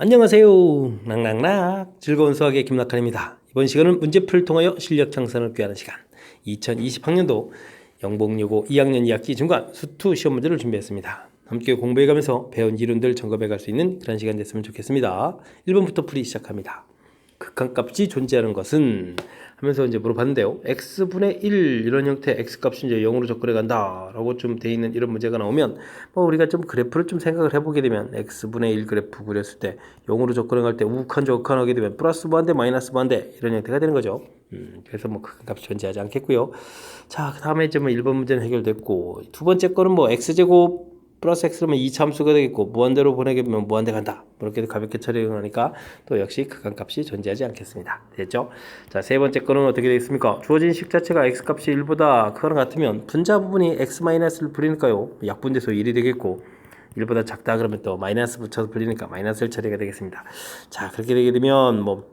안녕하세요. 낙낙낙 즐거운 수학의 김낙한입니다. 이번 시간은 문제풀을 통하여 실력 향상을 꾀하는 시간 2020학년도 영복여고 2학년 2학기 중간 수투 시험 문제를 준비했습니다. 함께 공부해가면서 배운 이론들 점검해갈 수 있는 그런 시간 됐으면 좋겠습니다. 1번부터 풀이 시작합니다. 극한값이 존재하는 것은 하면서 이제 물어봤는데요. x분의 1 이런 형태 x값이 이제 0으로 접근해 간다 라고 좀 돼 있는 이런 문제가 나오면 뭐 우리가 좀 그래프를 좀 생각을 해보게 되면 x분의 1 그래프 그렸을 때 0으로 접근해 갈 때 우칸 적칸하게 되면 플러스 무한대 마이너스 무한대 이런 형태가 되는 거죠. 그래서 뭐 극한값이 존재하지 않겠고요. 자, 그 다음에 이제 뭐 1번 문제는 해결됐고 두 번째 거는 뭐 x제곱 플러스 x면 2차함수가 되겠고 무한대로 보내게 되면 무한대 간다. 이렇게 가볍게 처리하니까 또 역시 극한값이 존재하지 않겠습니다. 됐죠? 자, 세 번째 거는 어떻게 되겠습니까? 주어진 식 자체가 x값이 1보다 크거나 같으면 분자 부분이 x-를 부리니까요. 약분돼서 1이 되겠고 1보다 작다 그러면 또 마이너스 붙여서 불리니까 마이너스 1 처리가 되겠습니다. 자, 그렇게 되게 되면 뭐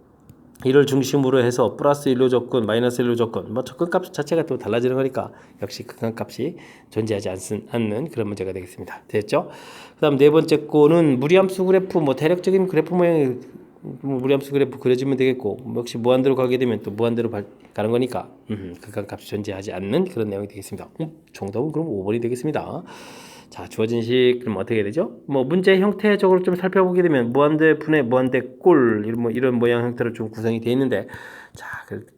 이를 중심으로 해서 플러스 1로 접근, 마이너스 1로 접근, 뭐 접근값 자체가 또 달라지는 거니까 역시 극한값이 존재하지 않는 그런 문제가 되겠습니다. 됐죠? 그 다음 네 번째 거는 무리함수 그래프, 뭐 대략적인 그래프 모양이 무리함수 그래프 그려주면 되겠고 역시 무한대로 가게 되면 또 무한대로 가는 거니까 극한값이 존재하지 않는 그런 내용이 되겠습니다. 정답은 그럼 5번이 되겠습니다. 자, 주어진 식 그럼 어떻게 되죠? 뭐 문제 형태적으로 좀 살펴보게 되면 무한대 분의 무한대 꼴 이런 모양 형태로 좀 구성이 되어 있는데 자,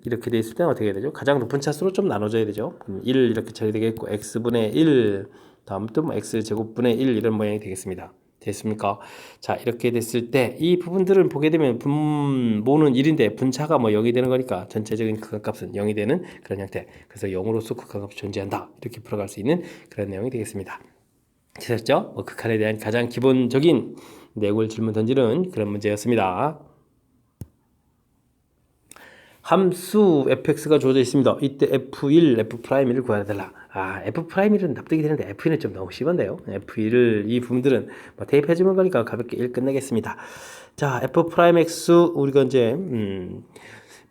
이렇게 돼 있을 때는 어떻게 되죠? 가장 높은 차수로 좀 나눠져야 되죠. 1 이렇게 처리되겠고 x분의 1 다음 또 뭐 x제곱분의 1 이런 모양이 되겠습니다. 됐습니까? 자, 이렇게 됐을 때 이 부분들을 보게 되면 분모는 1인데 분차가 뭐 0이 되는 거니까 전체적인 극한값은 0이 되는 그런 형태. 그래서 0으로서 극한값이 존재한다. 이렇게 풀어갈 수 있는 그런 내용이 되겠습니다. 되셨죠? 극한에 대한 가장 기본적인 내용을 질문 던지는 그런 문제였습니다. 함수 fx가 주어져 있습니다. 이때 f1, f'1을 구해달라. f'1은 납득이 되는데 f1은 좀 너무 심한데요. f1을 이 부분들은 뭐 대입해주는 거니까 가볍게 1 끝내겠습니다. 자, f'x 우리가 이제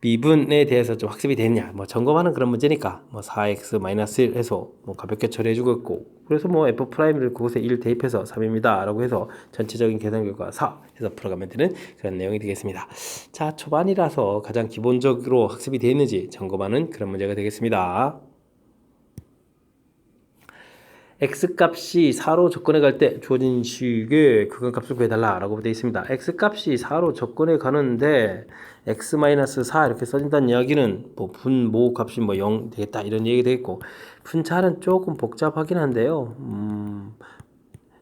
미분에 대해서 좀 학습이 됐냐 뭐 점검하는 그런 문제니까 뭐 4x-1 해서 뭐 가볍게 처리해주고 있고 그래서 뭐 f'를 그곳에 1 대입해서 3입니다 라고 해서 전체적인 계산 결과 4 해서 풀어가면 되는 그런 내용이 되겠습니다. 자, 초반이라서 가장 기본적으로 학습이 되었는지 점검하는 그런 문제가 되겠습니다. x값이 4로 접근해 갈 때 주어진 식의 극한값을 구해달라 라고 되어 있습니다. x값이 4로 접근해 가는데 x-4 이렇게 써진다는 이야기는 뭐 분모 값이 뭐 0 되겠다 이런 얘기 되겠고 분차는 조금 복잡하긴 한데요.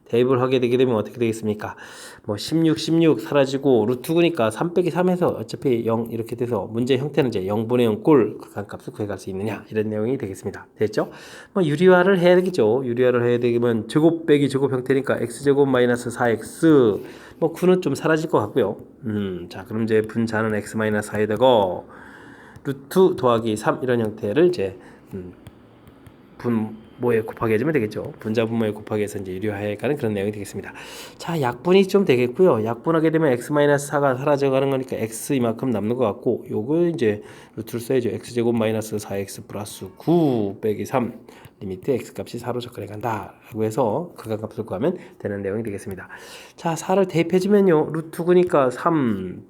대입을 하게 되게 되면 어떻게 되겠습니까? 뭐 16 사라지고 루트 9니까 3 빼기 3에서 어차피 0 이렇게 돼서 문제 형태는 이제 0분의 0 꼴 극한값을 구해갈 수 있느냐 이런 내용이 되겠습니다. 됐죠? 뭐 유리화를 해야 되겠죠. 유리화를 해야 되면 제곱 빼기 제곱 형태니까 x제곱 마이너스 4x 뭐 9는 좀 사라질 것 같고요. 자, 그럼 이제 분자는 x 마이너스 4에다가 루트 더하기 3 이런 형태를 이제 분모에 곱하기 해주면 되겠죠. 분자 분모에 곱하기 해서 이제 유리화해 가는 그런 내용이 되겠습니다. 자, 약분이 좀 되겠고요. 약분하게 되면 x-4가 사라져 가는 거니까 x 이만큼 남는 것 같고 요거 이제 루트를 써야죠. x제곱 마이너스 4x 플러스 9 빼기 3 리미트 x값이 4로 접근해 간다 라고 해서 극한값을 구하면 되는 내용이 되겠습니다. 자, 4를 대입해주면요. 루트 9니까 3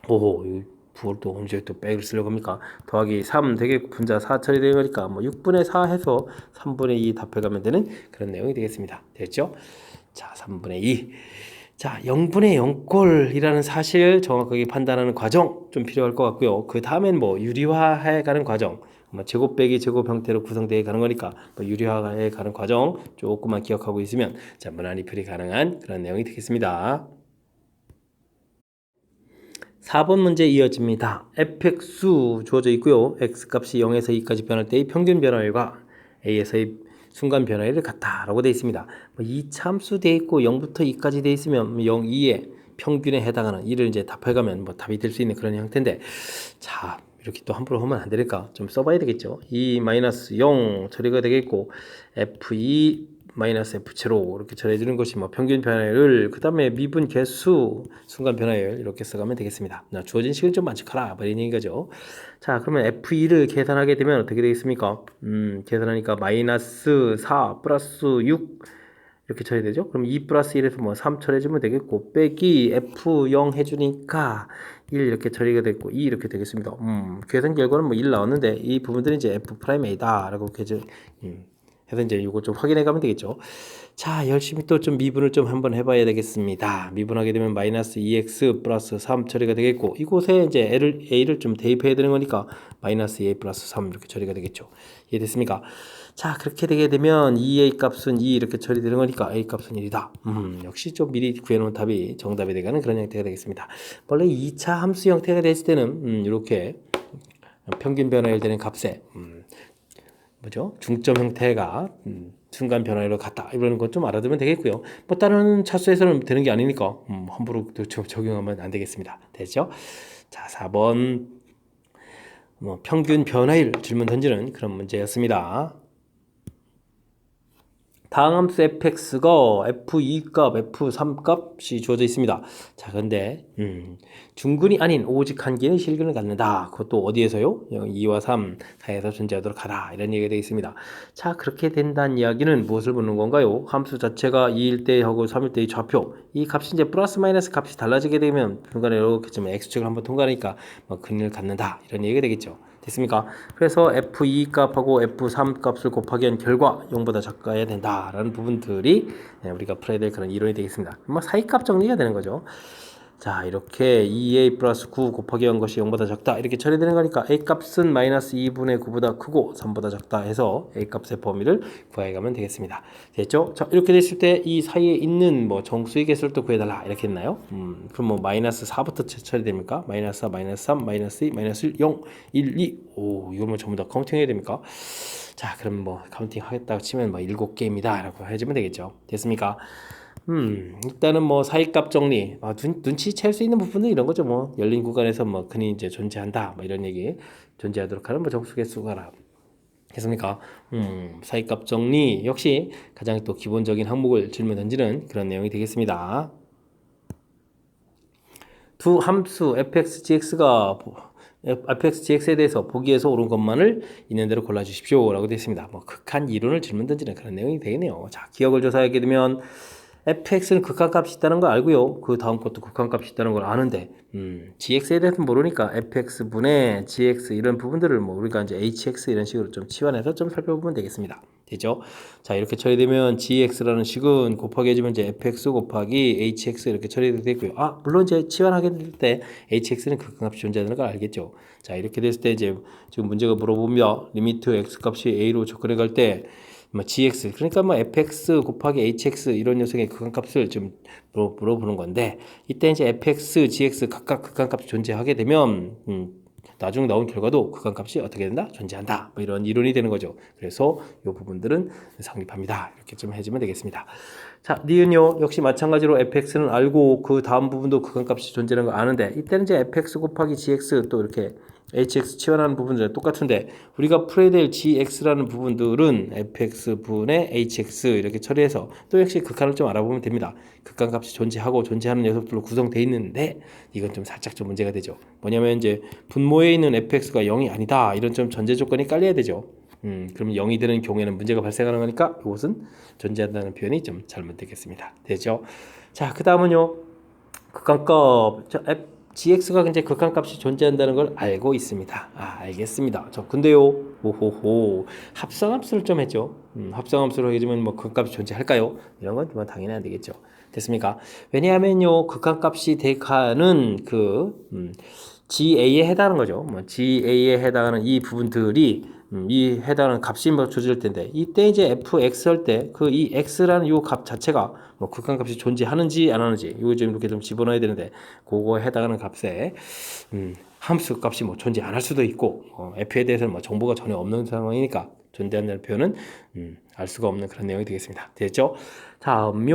오호 부호를 또 언제 또 백을 쓰려고 합니까? 더하기 3 되게 분자 4 처리되는 거니까 뭐 6분의 4 해서 3분의 2 답해가면 되는 그런 내용이 되겠습니다. 됐죠? 자, 3분의 2. 자, 0분의 0꼴이라는 사실 정확하게 판단하는 과정 좀 필요할 것 같고요. 그 다음엔 뭐 유리화해 가는 과정, 뭐 제곱 빼기 제곱 형태로 구성되어 가는 거니까 뭐 유리화해 가는 과정 조금만 기억하고 있으면 자, 무난히 풀이 가능한 그런 내용이 되겠습니다. 4번 문제 이어집니다. fx 주어져 있고요. x값이 0에서 2까지 변할 때의 평균 변화율과 a에서의 순간 변화율을 같다라고 되어 있습니다. 이 참수 되어 있고 0부터 2까지 되어 있으면 0, 2의 평균에 해당하는 이를 이제 답해가면 뭐 답이 될 수 있는 그런 형태인데 자, 이렇게 또 함부로 하면 안 되니까 좀 써봐야 되겠죠. 2-0 처리가 되겠고 f2 마이너스 F0 이렇게 처리해주는 것이 뭐 평균 변화율 그 다음에 미분 개수 순간 변화율 이렇게 써가면 되겠습니다. 주어진 식은 좀 만족하라 이런 얘기죠. 자, 그러면 F2를 계산하게 되면 어떻게 되겠습니까? 계산하니까 마이너스 4 플러스 6 이렇게 처리 되죠. 그럼 2 플러스 1에서 뭐 3 처리해주면 되겠고, 빼기 F0 해주니까 1 이렇게 처리가 됐고, 2 이렇게 되겠습니다. 계산 결과는 뭐 1 나왔는데, 이 부분들은 이제 F'A다. 라고 해서 이제 이거 좀 확인해 가면 되겠죠. 자, 열심히 또 좀 미분을 좀 한번 해봐야 되겠습니다. 미분하게 되면 마이너스 2x 플러스 3 처리가 되겠고, 이곳에 이제 a를 좀 대입해야 되는 거니까 마이너스 2a 플러스 3 이렇게 처리가 되겠죠. 이해됐습니까? 자, 그렇게 되게 되면 2a 값은 2 이렇게 처리되는 거니까 a 값은 1이다. 역시 좀 미리 구해놓은 답이 정답이 되가는 그런 형태가 되겠습니다. 원래 2차 함수 형태가 됐을 때는 이렇게 평균 변화율 되는 값에 뭐죠? 중점 형태가 순간 변화율로 같다. 이런 것 좀 알아두면 되겠고요. 뭐 다른 차수에서는 되는 게 아니니까 함부로 적용하면 안 되겠습니다. 됐죠? 자, 4번 뭐 평균 변화율 질문 던지는 그런 문제였습니다. 다음 함수 fx가 f2값, f3값이 주어져 있습니다. 자, 근데 중근이 아닌 오직 한 개의 실근을 갖는다. 그것도 어디에서요? 2와 3 사이에서 존재하도록 하라. 이런 얘기가 되어 있습니다. 자, 그렇게 된다는 이야기는 무엇을 묻는 건가요? 함수 자체가 2일 때하고 3일 때의 좌표, 이 값이 이제 플러스 마이너스 값이 달라지게 되면 중간에 이렇게 좀 x축을 한번 통과하니까 뭐 근을 갖는다. 이런 얘기가 되겠죠. 됐습니까? 그래서 F2 값하고 F3 값을 곱하기 한 결과 0보다 작아야 된다라는 부분들이 우리가 풀어야 될 그런 이론이 되겠습니다. 뭐 사이값 정리가 되는 거죠. 자, 이렇게 2a 플러스 9 곱하기 한 것이 0보다 작다 이렇게 처리되는 거니까 a 값은 마이너스 2분의 9보다 크고 3보다 작다 해서 a 값의 범위를 구해가면 되겠습니다. 됐죠? 자, 이렇게 됐을 때 이 사이에 있는 뭐 정수의 개수를 또 구해달라 이렇게 했나요? 그럼 뭐 마이너스 4부터 처리됩니까? 마이너스 4, 마이너스 3, 마이너스 2, 마이너스 1, 0, 1, 2 오, 이걸 뭐 전부 다 카운팅 해야 됩니까? 자, 그럼 뭐 카운팅 하겠다고 치면 뭐 7개입니다 라고 해주면 되겠죠. 됐습니까? 일단은 뭐 사이값 정리, 눈치챌 수 있는 부분은 이런 거죠. 뭐 열린 구간에서 뭐 근이 이제 존재한다, 뭐 이런 얘기, 존재하도록 하는 뭐 정수 개수가라. 했습니까? 사이값 정리 역시 가장 또 기본적인 항목을 질문 던지는 그런 내용이 되겠습니다. 두 함수 fx, gx가 fx, gx에 대해서 보기에서 옳은 것만을 있는 대로 골라주십시오 라고 되어 있습니다. 뭐 극한 이론을 질문 던지는 그런 내용이 되겠네요. 자, 기억을 조사하게 되면 fx는 극한값이 있다는 걸 알고요. 그 다음 것도 극한값이 있다는 걸 아는데 gx에 대해서는 모르니까 fx분의 gx 이런 부분들을 뭐 우리가 이제 hx 이런 식으로 좀 치환해서 좀 살펴보면 되겠습니다. 되죠? 자, 이렇게 처리되면 gx라는 식은 곱하기 해주면 이제 fx 곱하기 hx 이렇게 처리되고요. 물론 이제 치환하게 될 때 hx는 극한값이 존재하는 걸 알겠죠. 자, 이렇게 됐을 때 이제 지금 문제가 물어보면 리미트 x 값이 a로 접근해 갈때 뭐 gx 그러니까 뭐 fx 곱하기 hx 이런 녀석의 극한값을 좀 물어보는 건데 이때 이제 fx, gx 각각 극한값이 존재하게 되면 나중에 나온 결과도 극한값이 어떻게 된다? 존재한다. 뭐 이런 이론이 되는 거죠. 그래서 이 부분들은 성립합니다. 이렇게 좀 해주면 되겠습니다. 자, 니은요 역시 마찬가지로 fx는 알고 그 다음 부분도 극한값이 존재하는 거 아는데 이때는 이제 fx 곱하기 gx 또 이렇게 hx 치환하는 부분들은 똑같은데 우리가 풀어야 될 gx라는 부분들은 fx분의 hx 이렇게 처리해서 또 역시 극한을 좀 알아보면 됩니다. 극한값이 존재하고 존재하는 녀석들로 구성되어 있는데 이건 좀 살짝 좀 문제가 되죠. 뭐냐면 이제 분모에 있는 fx가 0이 아니다 이런 좀 전제 조건이 깔려야 되죠. 그럼 0이 되는 경우에는 문제가 발생하는 거니까 이것은 존재한다는 표현이 좀 잘못되겠습니다. 되죠? 자, 그 다음은요 극한값 gx가 이제 극한값이 존재한다는 걸 알고 있습니다. 알겠습니다. 근데요, 오호호, 합성함수를 좀 했죠. 합성함수로 해주면 뭐 극한값이 존재할까요? 이런 건 뭐 당연히 안 되겠죠. 됐습니까? 왜냐하면요, 극한값이 대가는 GA에 해당하는 거죠. 뭐 GA에 해당하는 이 부분들이 이 해당하는 값이 뭐 조절될 텐데 이때 이제 fx 할 때 이 x라는 이 값 자체가 뭐 극한값이 존재하는지 안 하는지 이거 좀 이렇게 좀 집어넣어야 되는데 그거에 해당하는 값에 함수 값이 뭐 존재 안 할 수도 있고 f에 대해서는 뭐 정보가 전혀 없는 상황이니까 존재한다는 표현은 알 수가 없는 그런 내용이 되겠습니다. 됐죠? 다음은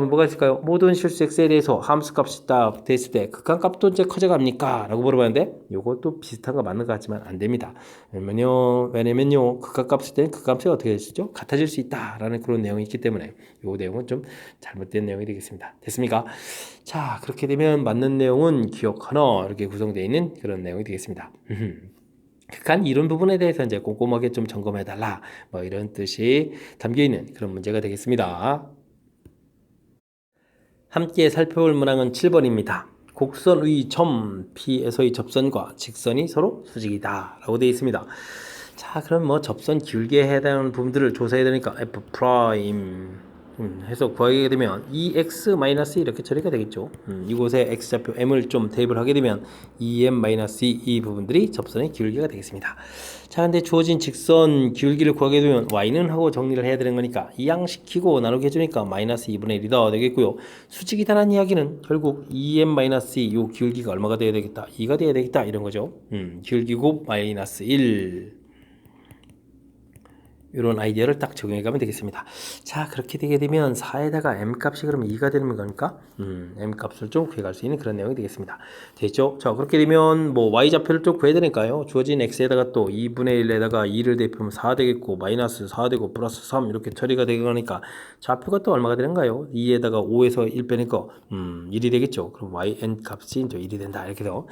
뭐가 있을까요? 모든 실수 x에 대해서 함수 값이 딱 됐을 때 극한값도 이제 커져갑니까? 라고 물어봤는데 요것도 비슷한 거 맞는 것 같지만 안 됩니다. 왜냐면요 극한값일 때는 극한값이 어떻게 되시죠? 같아질 수 있다라는 그런 내용이 있기 때문에 요 내용은 좀 잘못된 내용이 되겠습니다. 됐습니까? 자, 그렇게 되면 맞는 내용은 기억 하나 이렇게 구성되어 있는 그런 내용이 되겠습니다. 극한 이론 부분에 대해서 이제 꼼꼼하게 좀 점검해달라 뭐 이런 뜻이 담겨 있는 그런 문제가 되겠습니다. 함께 살펴볼 문항은 7번입니다. 곡선의 점 P에서의 접선과 직선이 서로 수직이다 라고 되어 있습니다. 자, 그럼 뭐 접선 길게 해당하는 부분들을 조사해야 되니까 F 프라임 해서 구하게 되면 2x 이렇게 처리가 되겠죠. 이곳에 x좌표 m을 좀 대입을 하게 되면 2m 이 부분들이 접선의 기울기가 되겠습니다. 자, 근데 주어진 직선 기울기를 구하게 되면 y는 하고 정리를 해야 되는 거니까 이항시키고 나누게 해주니까 마이너스 2분의 1이다 되겠고요. 수직이다라는 이야기는 결국 2m 요 기울기가 얼마가 돼야 되겠다? 2가 돼야 되겠다 이런 거죠. 기울기 곱 마이너스 1 이런 아이디어를 딱 적용해 가면 되겠습니다. 자, 그렇게 되게 되면 4에다가 m값이 그러면 2가 되는 거니까 m값을 좀 구해갈 수 있는 그런 내용이 되겠습니다. 됐죠? 자, 그렇게 되면 뭐 y좌표를 좀 구해야 되니까요. 주어진 x에다가 또 2분의 1에다가 2를 대입하면 4 되겠고 마이너스 4 되고 플러스 3 이렇게 처리가 되니까 좌표가 또 얼마가 되는가요? 2에다가 5에서 1 빼니까 1이 되겠죠. 그럼 yn 값이 이제 1이 된다. 이렇게 해서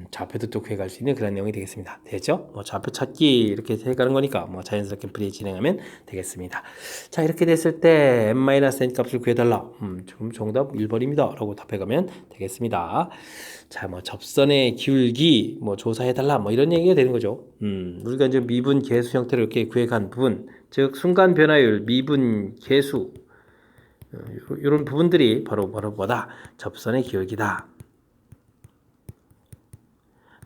좌표도 또 구해갈 수 있는 그런 내용이 되겠습니다. 됐죠? 뭐 좌표 찾기 이렇게 해가는 거니까 뭐 자연스럽게 풀이 진행하면 되겠습니다. 자, 이렇게 됐을 때 m-n 값을 구해달라. 지금 정답 1번입니다. 라고 답해가면 되겠습니다. 자, 뭐 접선의 기울기 뭐 조사해달라 뭐 이런 얘기가 되는 거죠. 우리가 이제 미분 계수 형태로 이렇게 구해간 부분, 즉 순간 변화율, 미분 계수 이런 부분들이 바로 뭐다? 접선의 기울기다.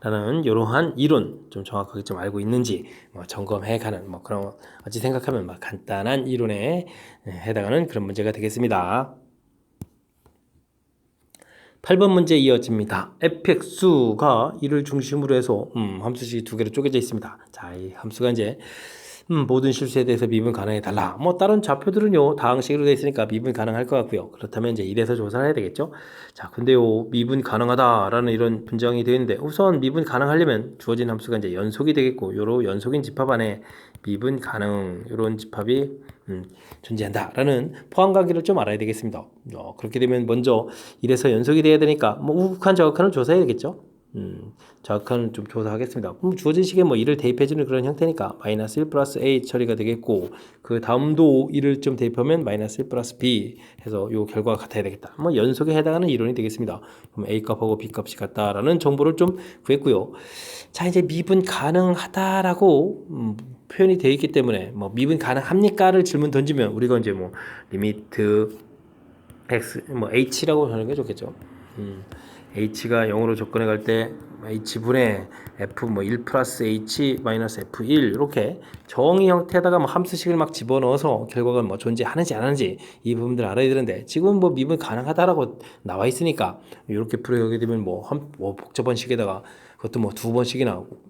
라는 이러한 이론 좀 정확하게 좀 알고 있는지 뭐 점검해가는 뭐 그런 어찌 생각하면 뭐 간단한 이론에 해당하는 그런 문제가 되겠습니다. 8번 문제 이어집니다. fx가 이를 중심으로 해서 함수식이 두 개로 쪼개져 있습니다. 자, 이 함수가 이제 모든 실수에 대해서 미분 가능해 달라. 뭐 다른 좌표들은요 다항식으로 되어 있으니까 미분 가능할 것 같고요. 그렇다면 이제 1에서 조사를 해야 되겠죠. 자, 근데요 미분 가능하다라는 이런 분정이 되어 있는데 우선 미분 가능하려면 주어진 함수가 이제 연속이 되겠고 요로 연속인 집합 안에 미분 가능 요런 집합이 존재한다라는 포함관계를 좀 알아야 되겠습니다. 그렇게 되면 먼저 1에서 연속이 돼야 되니까 뭐 우극한 저극한을 조사해야 되겠죠. 저극한을 좀 조사하겠습니다. 그럼 주어진 식에 뭐 1을 대입해주는 그런 형태니까 마이너스 1 플러스 a 처리가 되겠고 그 다음도 1을 좀 대입하면 마이너스 1 플러스 b 해서 요 결과가 같아야 되겠다. 뭐 연속에 해당하는 이론이 되겠습니다. 그럼 a 값하고 b 값이 같다라는 정보를 좀 구했고요. 자, 이제 미분 가능하다라고 표현이 되어 있기 때문에 뭐 미분 가능합니까를 질문 던지면 우리가 이제 뭐 리미트 x 뭐 h라고 하는 게 좋겠죠. h가 0으로 접근해 갈 때 h분의 f 뭐 1 플러스 h 마이너스 f1 이렇게 정의 형태에다가 뭐 함수식을 막 집어넣어서 결과가 뭐 존재하는지 안 하는지 이 부분들을 알아야 되는데 지금 뭐 미분 가능하다라고 나와 있으니까 이렇게 풀어가게 되면 뭐 복잡한 식에다가 그것도 뭐 2번씩이나 하고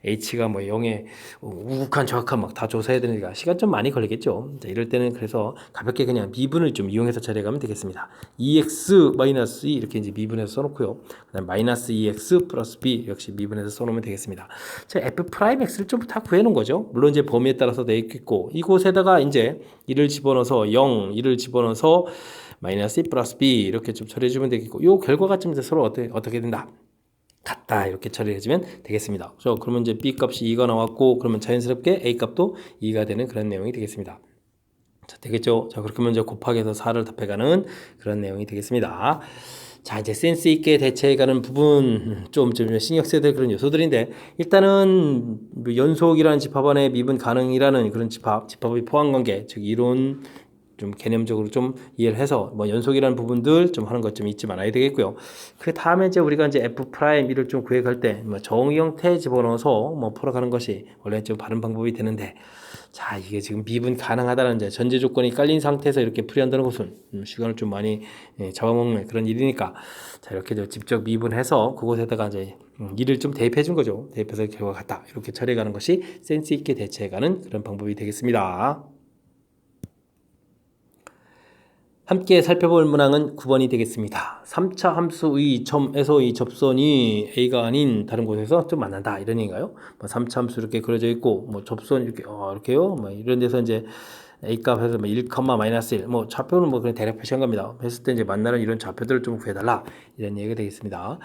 h가 뭐 0에 우극한 저극한 막 다 조사해야 되니까 시간 좀 많이 걸리겠죠. 자, 이럴 때는 그래서 가볍게 그냥 미분을 좀 이용해서 처리해가면 되겠습니다. 2x 마이너스 2 이렇게 이제 미분해서 써놓고요. 그다음 마이너스 2x 플러스 b 역시 미분해서 써놓으면 되겠습니다. 자, f 프라임 x를 좀 다 구해놓은 거죠. 물론 이제 범위에 따라서 되어 있겠고 이곳에다가 이제 1을 집어넣어서 0, 1을 집어넣어서 마이너스 2 플러스 b 이렇게 좀 처리해주면 되겠고 이 결과가 좀 서로 어떻게 된다? 같다 이렇게 처리해주면 되겠습니다. 그러면 이제 b 값이 2가 나왔고 그러면 자연스럽게 a 값도 2가 되는 그런 내용이 되겠습니다. 자, 되겠죠? 자, 그렇게 하면 이제 곱하기 해서 4를 답해가는 그런 내용이 되겠습니다. 자, 이제 센스 있게 대처해가는 부분 좀 신경 써야 될 그런 요소들인데 일단은 연속이라는 집합 안에 미분 가능이라는 그런 집합의 포함관계 즉 이론 좀 개념적으로 좀 이해를 해서 뭐 연속이라는 부분들 좀 하는 것 좀 잊지 말아야 되겠고요. 그 다음에 이제 우리가 이제 f 프라임 1을 좀 구해갈 때 뭐 정의 형태 집어넣어서 뭐 풀어가는 것이 원래 좀 바른 방법이 되는데 자, 이게 지금 미분 가능하다는 이제 전제 조건이 깔린 상태에서 이렇게 풀이한다는 것은 시간을 좀 많이 잡아먹는 그런 일이니까 자, 이렇게 직접 미분해서 그곳에다가 이제 일을 좀 대입해 준 거죠. 대입해서 결과 같다 이렇게 처리해가는 것이 센스 있게 대처해가는 그런 방법이 되겠습니다. 함께 살펴볼 문항은 9번이 되겠습니다. 3차 함수의 점에서 이 접선이 A가 아닌 다른 곳에서 좀 만난다 이런 얘기인가요? 뭐 3차 함수 이렇게 그려져 있고 뭐 접선 이렇게요. 뭐 이런 데서 이제 A 값에서 뭐 1, 마이너스 1, 뭐 좌표는 뭐 그냥 대략 표시한 겁니다. 했을 때 이제 만나는 이런 좌표들을 좀 구해달라 이런 얘기가 되겠습니다.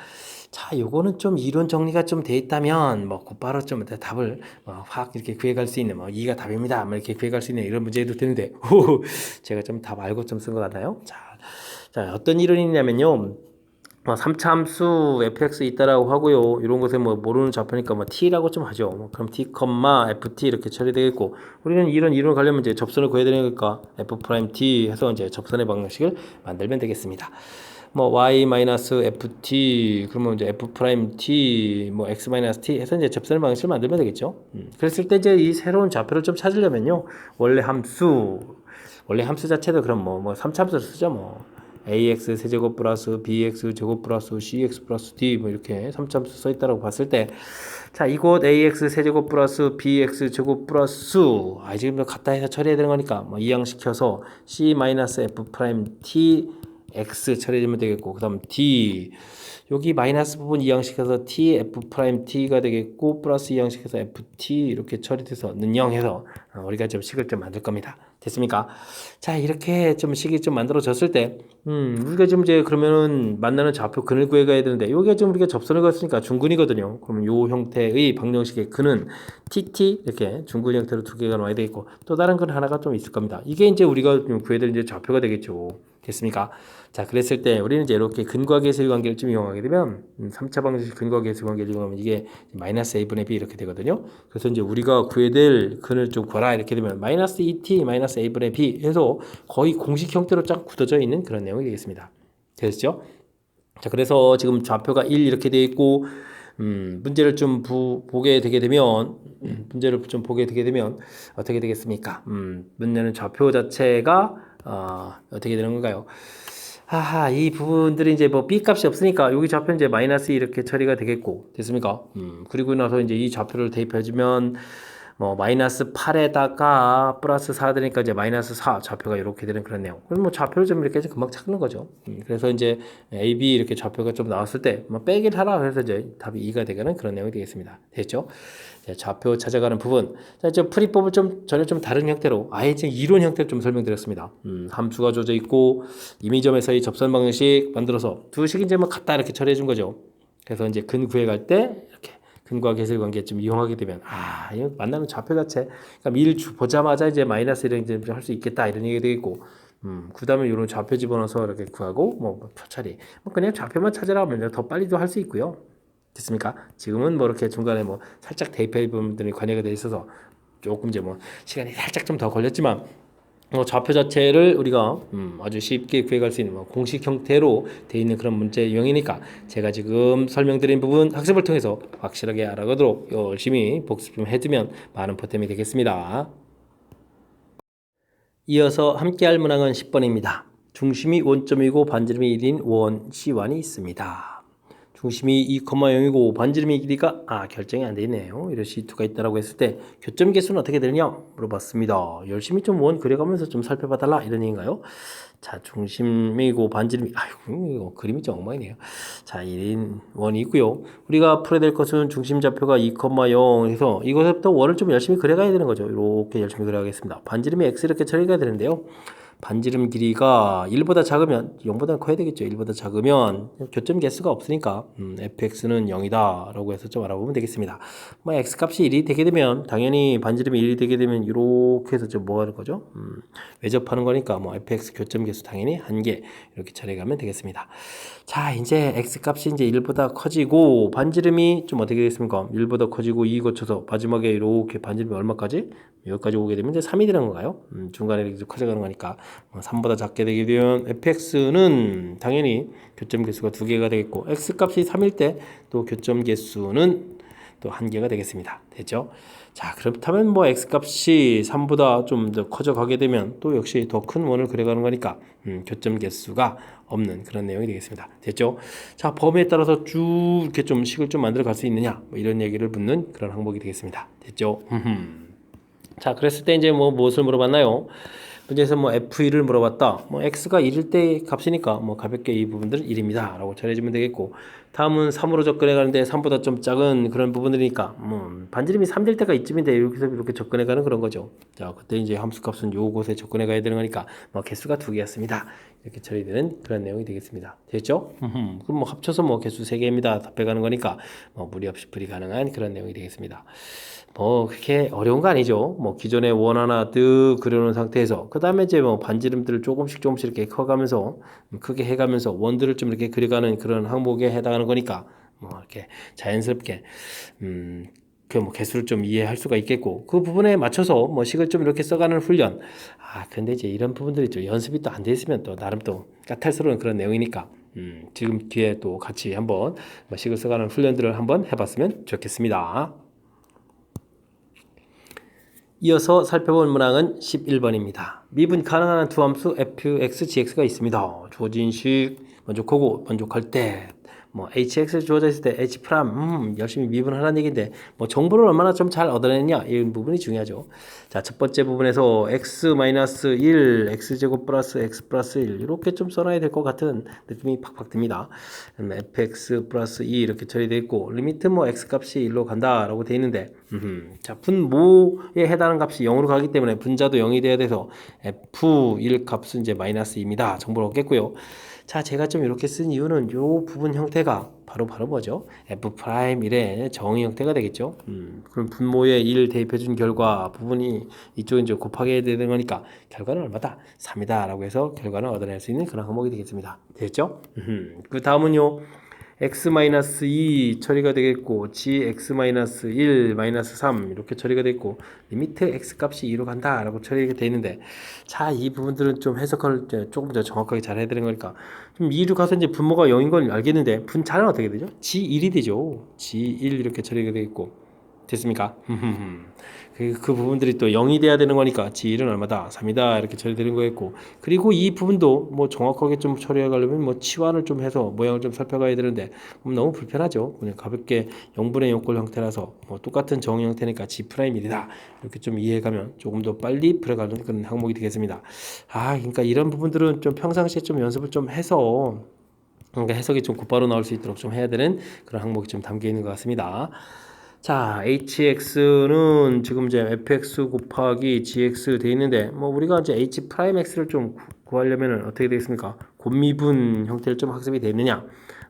자, 요거는 좀 이론 정리가 좀 돼 있다면 뭐 곧바로 좀 답을 확 이렇게 구해갈 수 있는 뭐 2가 답입니다. 뭐 이렇게 구해갈 수 있는 이런 문제도 되는데 제가 좀 답 알고 좀 쓴 것 같나요? 자, 자, 어떤 이론이냐면요. 3차 함수 fx 있다라고 하고요. 이런 것에 뭐 모르는 좌표니까 뭐 t라고 좀 하죠. 그럼 t, ft 이렇게 처리되겠고, 우리는 이런 이론을 가려면 이제 접선을 구해야 되니까 f 프라임 t 해서 이제 접선의 방정식을 만들면 되겠습니다. 뭐 y-ft 그러면 이제 f 프라임 t 뭐 x t 해서 이제 접선의 방식을 만들면 되겠죠. 그랬을 때 이제 이 새로운 좌표를 좀 찾으려면요. 원래 함수 자체도 그럼 뭐 3차 함수를 쓰죠. 뭐 ax 세제곱 플러스 bx 제곱 플러스 cx 플러스 d 뭐 이렇게 3차 함수 써 있다라고 봤을 때, 자, 이곳 ax 세제곱 플러스 bx 제곱 플러스 지금 갖다 해서 처리해야 되는 거니까 뭐 이항시켜서 c-f 프라임 t x 처리하면 되겠고, 그 다음 d 여기 마이너스 부분 이항시켜서 t f 프라임 t가 되겠고, 플러스 이항시켜서 ft 이렇게 처리돼서 는영해서 우리가 좀 식을 좀 만들 겁니다. 됐습니까? 자, 이렇게 좀 식이 좀 만들어졌을 때, 우리가 지금 이제 그러면은 만나는 좌표 근을 구해가야 되는데, 요게 지금 우리가 접선을 갔으니까 중근이거든요. 그러면 요 형태의 방정식의 근은 tt 이렇게 중근 형태로 두 개가 나와야 되겠고, 또 다른 근 하나가 좀 있을 겁니다. 이게 이제 우리가 구해야 될 이제 좌표가 되겠죠. 됐습니까? 자, 그랬을 때 우리는 이제 이렇게 근과 계수의 관계를 좀 이용하게 되면 3차 방정식 근과 계수의 관계를 이용하면 이게 마이너스 a분의 b 이렇게 되거든요. 그래서 이제 우리가 구해야 될 근을 좀 구하라 이렇게 되면 마이너스 2t 마이너스 a분의 b 해서 거의 공식 형태로 쫙 굳어져 있는 그런 내용이 되겠습니다. 됐죠? 자, 그래서 지금 좌표가 1 이렇게 되어 있고, 문제를 좀 보게 되게 되면 어떻게 되겠습니까? 문제는 좌표 자체가 어떻게 되는 건가요? 이 부분들이 이제 뭐 b 값이 없으니까 여기 좌표 이제 마이너스 이렇게 처리가 되겠고, 됐습니까? 그리고 나서 이제 이 좌표를 대입해주면 뭐 마이너스 8에다가 플러스 4 되니까 이제 마이너스 4 좌표가 이렇게 되는 그런 내용. 그럼 뭐 좌표를 좀 이렇게 금방 찾는 거죠. 그래서 이제 A, B 이렇게 좌표가 좀 나왔을 때 뭐 빼기를 하라 그래서 이제 답이 2가 되는 그런 내용이 되겠습니다. 됐죠? 좌표 찾아가는 부분. 자, 이제 풀이법을 좀 전혀 좀 다른 형태로 아예 지금 이론 형태로 좀 설명드렸습니다. 함수가 줘져 있고 임의점에서의 접선 방정식 만들어서 두 식 이제 뭐 갖다 이렇게 처리해 준 거죠. 그래서 이제 근 구해 갈 때 이렇게 근과 계수의 관계 좀 이용하게 되면 이거 만나는 좌표 자체 그러니까 밀 보자마자 이제 마이너스 이런 이제 할 수 있겠다 이런 얘기 되겠고, 그 다음에 이런 좌표 집어넣어서 이렇게 구하고 뭐 표처리 그냥 좌표만 찾으라면 더 빨리도 할 수 있고요. 됐습니까? 지금은 뭐 이렇게 중간에 뭐 살짝 대입해 부분들이 관여가 돼 있어서 조금 이제 뭐 시간이 살짝 좀 더 걸렸지만 좌표 자체를 우리가 아주 쉽게 구해갈 수 있는 공식 형태로 되어 있는 그런 문제 유형이니까 제가 지금 설명드린 부분 학습을 통해서 확실하게 알아가도록 열심히 복습 좀 해두면 많은 보탬이 되겠습니다. 이어서 함께할 문항은 10번입니다. 중심이 원점이고 반지름이 1인 원 C1이 있습니다. 중심이 2,0이고 반지름의 길이가 결정이 안 돼 있네요. 이런 C2가 있다라고 했을 때 교점 개수는 어떻게 되느냐 물어봤습니다. 열심히 좀 원 그려가면서 좀 살펴봐 달라 이런 얘기인가요? 자, 중심이고 반지름이 이거 그림이 좀 엉망이네요. 자, 1인 원이 있고요. 우리가 풀어야 될 것은 중심 좌표가 2,0 해서 이것부터 원을 좀 열심히 그려가야 되는 거죠. 이렇게 열심히 그려가겠습니다. 반지름이 x 이렇게 처리가 되는데요. 반지름 길이가 1보다 작으면 0보다 커야 되겠죠. 1보다 작으면 교점 개수가 없으니까 fx는 0이다 라고 해서 좀 알아보면 되겠습니다. 뭐 x값이 1이 되게 되면 당연히 반지름이 1이 되게 되면 이렇게 해서 좀 뭐 하는 거죠? 외접하는 거니까 뭐 fx 교점 개수 당연히 1개 이렇게 처리가면 되겠습니다. 자, 이제 x값이 이제 1보다 커지고 반지름이 좀 어떻게 되겠습니까? 1보다 커지고 2 거쳐서 마지막에 이렇게 반지름이 얼마까지? 여기까지 오게 되면 이제 3이 되는 건가요? 중간에 이렇게 커져가는 거니까 3보다 작게 되게 되면 fx는 당연히 교점 개수가 2개가 되겠고 x값이 3일 때 또 교점 개수는 또 1개가 되겠습니다. 됐죠? 자, 그렇다면 뭐 x값이 3보다 좀 더 커져 가게 되면 또 역시 더 큰 원을 그려가는 거니까 교점 개수가 없는 그런 내용이 되겠습니다. 됐죠? 자, 범위에 따라서 쭉 이렇게 좀 식을 좀 만들어 갈 수 있느냐 뭐 이런 얘기를 묻는 그런 항목이 되겠습니다. 됐죠? 자, 그랬을 때 이제 뭐 무엇을 물어봤나요? 문제에서 뭐 f1을 물어봤다. 뭐 x가 1일 때 값이니까 뭐 가볍게 이 부분들은 1입니다. 라고 처리해주면 되겠고, 다음은 3으로 접근해 가는데 3보다 좀 작은 그런 부분들이니까 반지름이 3 될 때가 이쯤인데 이렇게 접근해 가는 그런 거죠. 자, 그때 이제 함수 값은 요곳에 접근해 가야 되는 거니까 뭐 개수가 2개였습니다. 이렇게 처리되는 그런 내용이 되겠습니다. 됐죠? 그럼 뭐 합쳐서 뭐 개수 3개입니다. 답해가는 거니까 뭐 무리 없이 풀이 가능한 그런 내용이 되겠습니다. 뭐 그렇게 어려운 거 아니죠. 뭐 기존에 원 하나 뜩 그려놓은 상태에서 그 다음에 이제 뭐 반지름들을 조금씩 이렇게 커가면서 크게 해가면서 원들을 좀 이렇게 그려가는 그런 항목에 해당하는 거니까 뭐 이렇게 자연스럽게 그 뭐 개수를 좀 이해할 수가 있겠고 그 부분에 맞춰서 뭐 식을 좀 이렇게 써가는 훈련. 근데 이제 이런 부분들이 좀 연습이 또 안 돼 있으면 또 나름 또 까탈스러운 그런 내용이니까 지금 뒤에 또 같이 한번 뭐 식을 써가는 훈련들을 한번 해봤으면 좋겠습니다. 이어서 살펴볼 문항은 11번입니다. 미분 가능한 두 함수 fx, gx가 있습니다. 주어진 식 만족하고 만족할 때 뭐 hx 주어져 있을 때 h 프람 열심히 미분하라는 얘기인데 뭐 정보를 얼마나 좀 잘 얻어내느냐 이 부분이 중요하죠. 자, 첫 번째 부분에서 x-1 x제곱 플러스 x 플러스 1 이렇게 좀 써놔야 될 것 같은 느낌이 팍팍 듭니다. fx 플러스 2 이렇게 처리되어 있고 리미트 뭐 x 값이 1로 간다라고 되어 있는데 자, 분모에 해당하는 값이 0으로 가기 때문에 분자도 0이 돼야 돼서 f1 값은 이제 마이너스 2입니다. 정보를 얻겠고요. 자, 제가 좀 이렇게 쓴 이유는 요 부분 형태가 바로 뭐죠? f'1의 정의 형태가 되겠죠. 그럼 분모에 1 대입해 준 결과 부분이 이쪽에 이제 곱하게 되는 거니까 결과는 얼마다? 3이다 라고 해서 결과는 얻어낼 수 있는 그런 항목이 되겠습니다. 됐죠? 그 다음은요. x-2 처리가 되겠고 gx-1 -3 이렇게 처리가 됐고 리미트 x 값이 2로 간다 라고 처리가 되어 있는데 자, 이 부분들은 좀 해석을 조금 더 정확하게 잘 해야 되는 거니까 좀 2로 가서 이제 분모가 0인 걸 알겠는데 분자는 어떻게 되죠? g1이 되죠. g1 이렇게 처리가 되겠고 됐습니까? 그 부분들이 또 0이 돼야 되는 거니까 g1은 얼마다? 3이다 이렇게 처리되는 거였고 그리고 이 부분도 뭐 정확하게 좀 처리해 가려면 뭐 치환을 좀 해서 모양을 좀 살펴가야 되는데 너무 불편하죠. 그냥 가볍게 0분의 0꼴 형태라서 뭐 똑같은 정 형태니까 g'1이다 이렇게 좀 이해가면 조금 더 빨리 풀어가는 그런 항목이 되겠습니다. 그러니까 이런 부분들은 좀 평상시에 좀 연습을 좀 해서 그러니까 해석이 좀 곧바로 나올 수 있도록 좀 해야 되는 그런 항목이 좀 담겨 있는 것 같습니다. 자, hx는 지금 이제 fx 곱하기 gx 돼 있는데 뭐 우리가 이제 h 프라임 x를 좀 구하려면 어떻게 되겠습니까? 곱미분 형태를 좀 학습이 되느냐?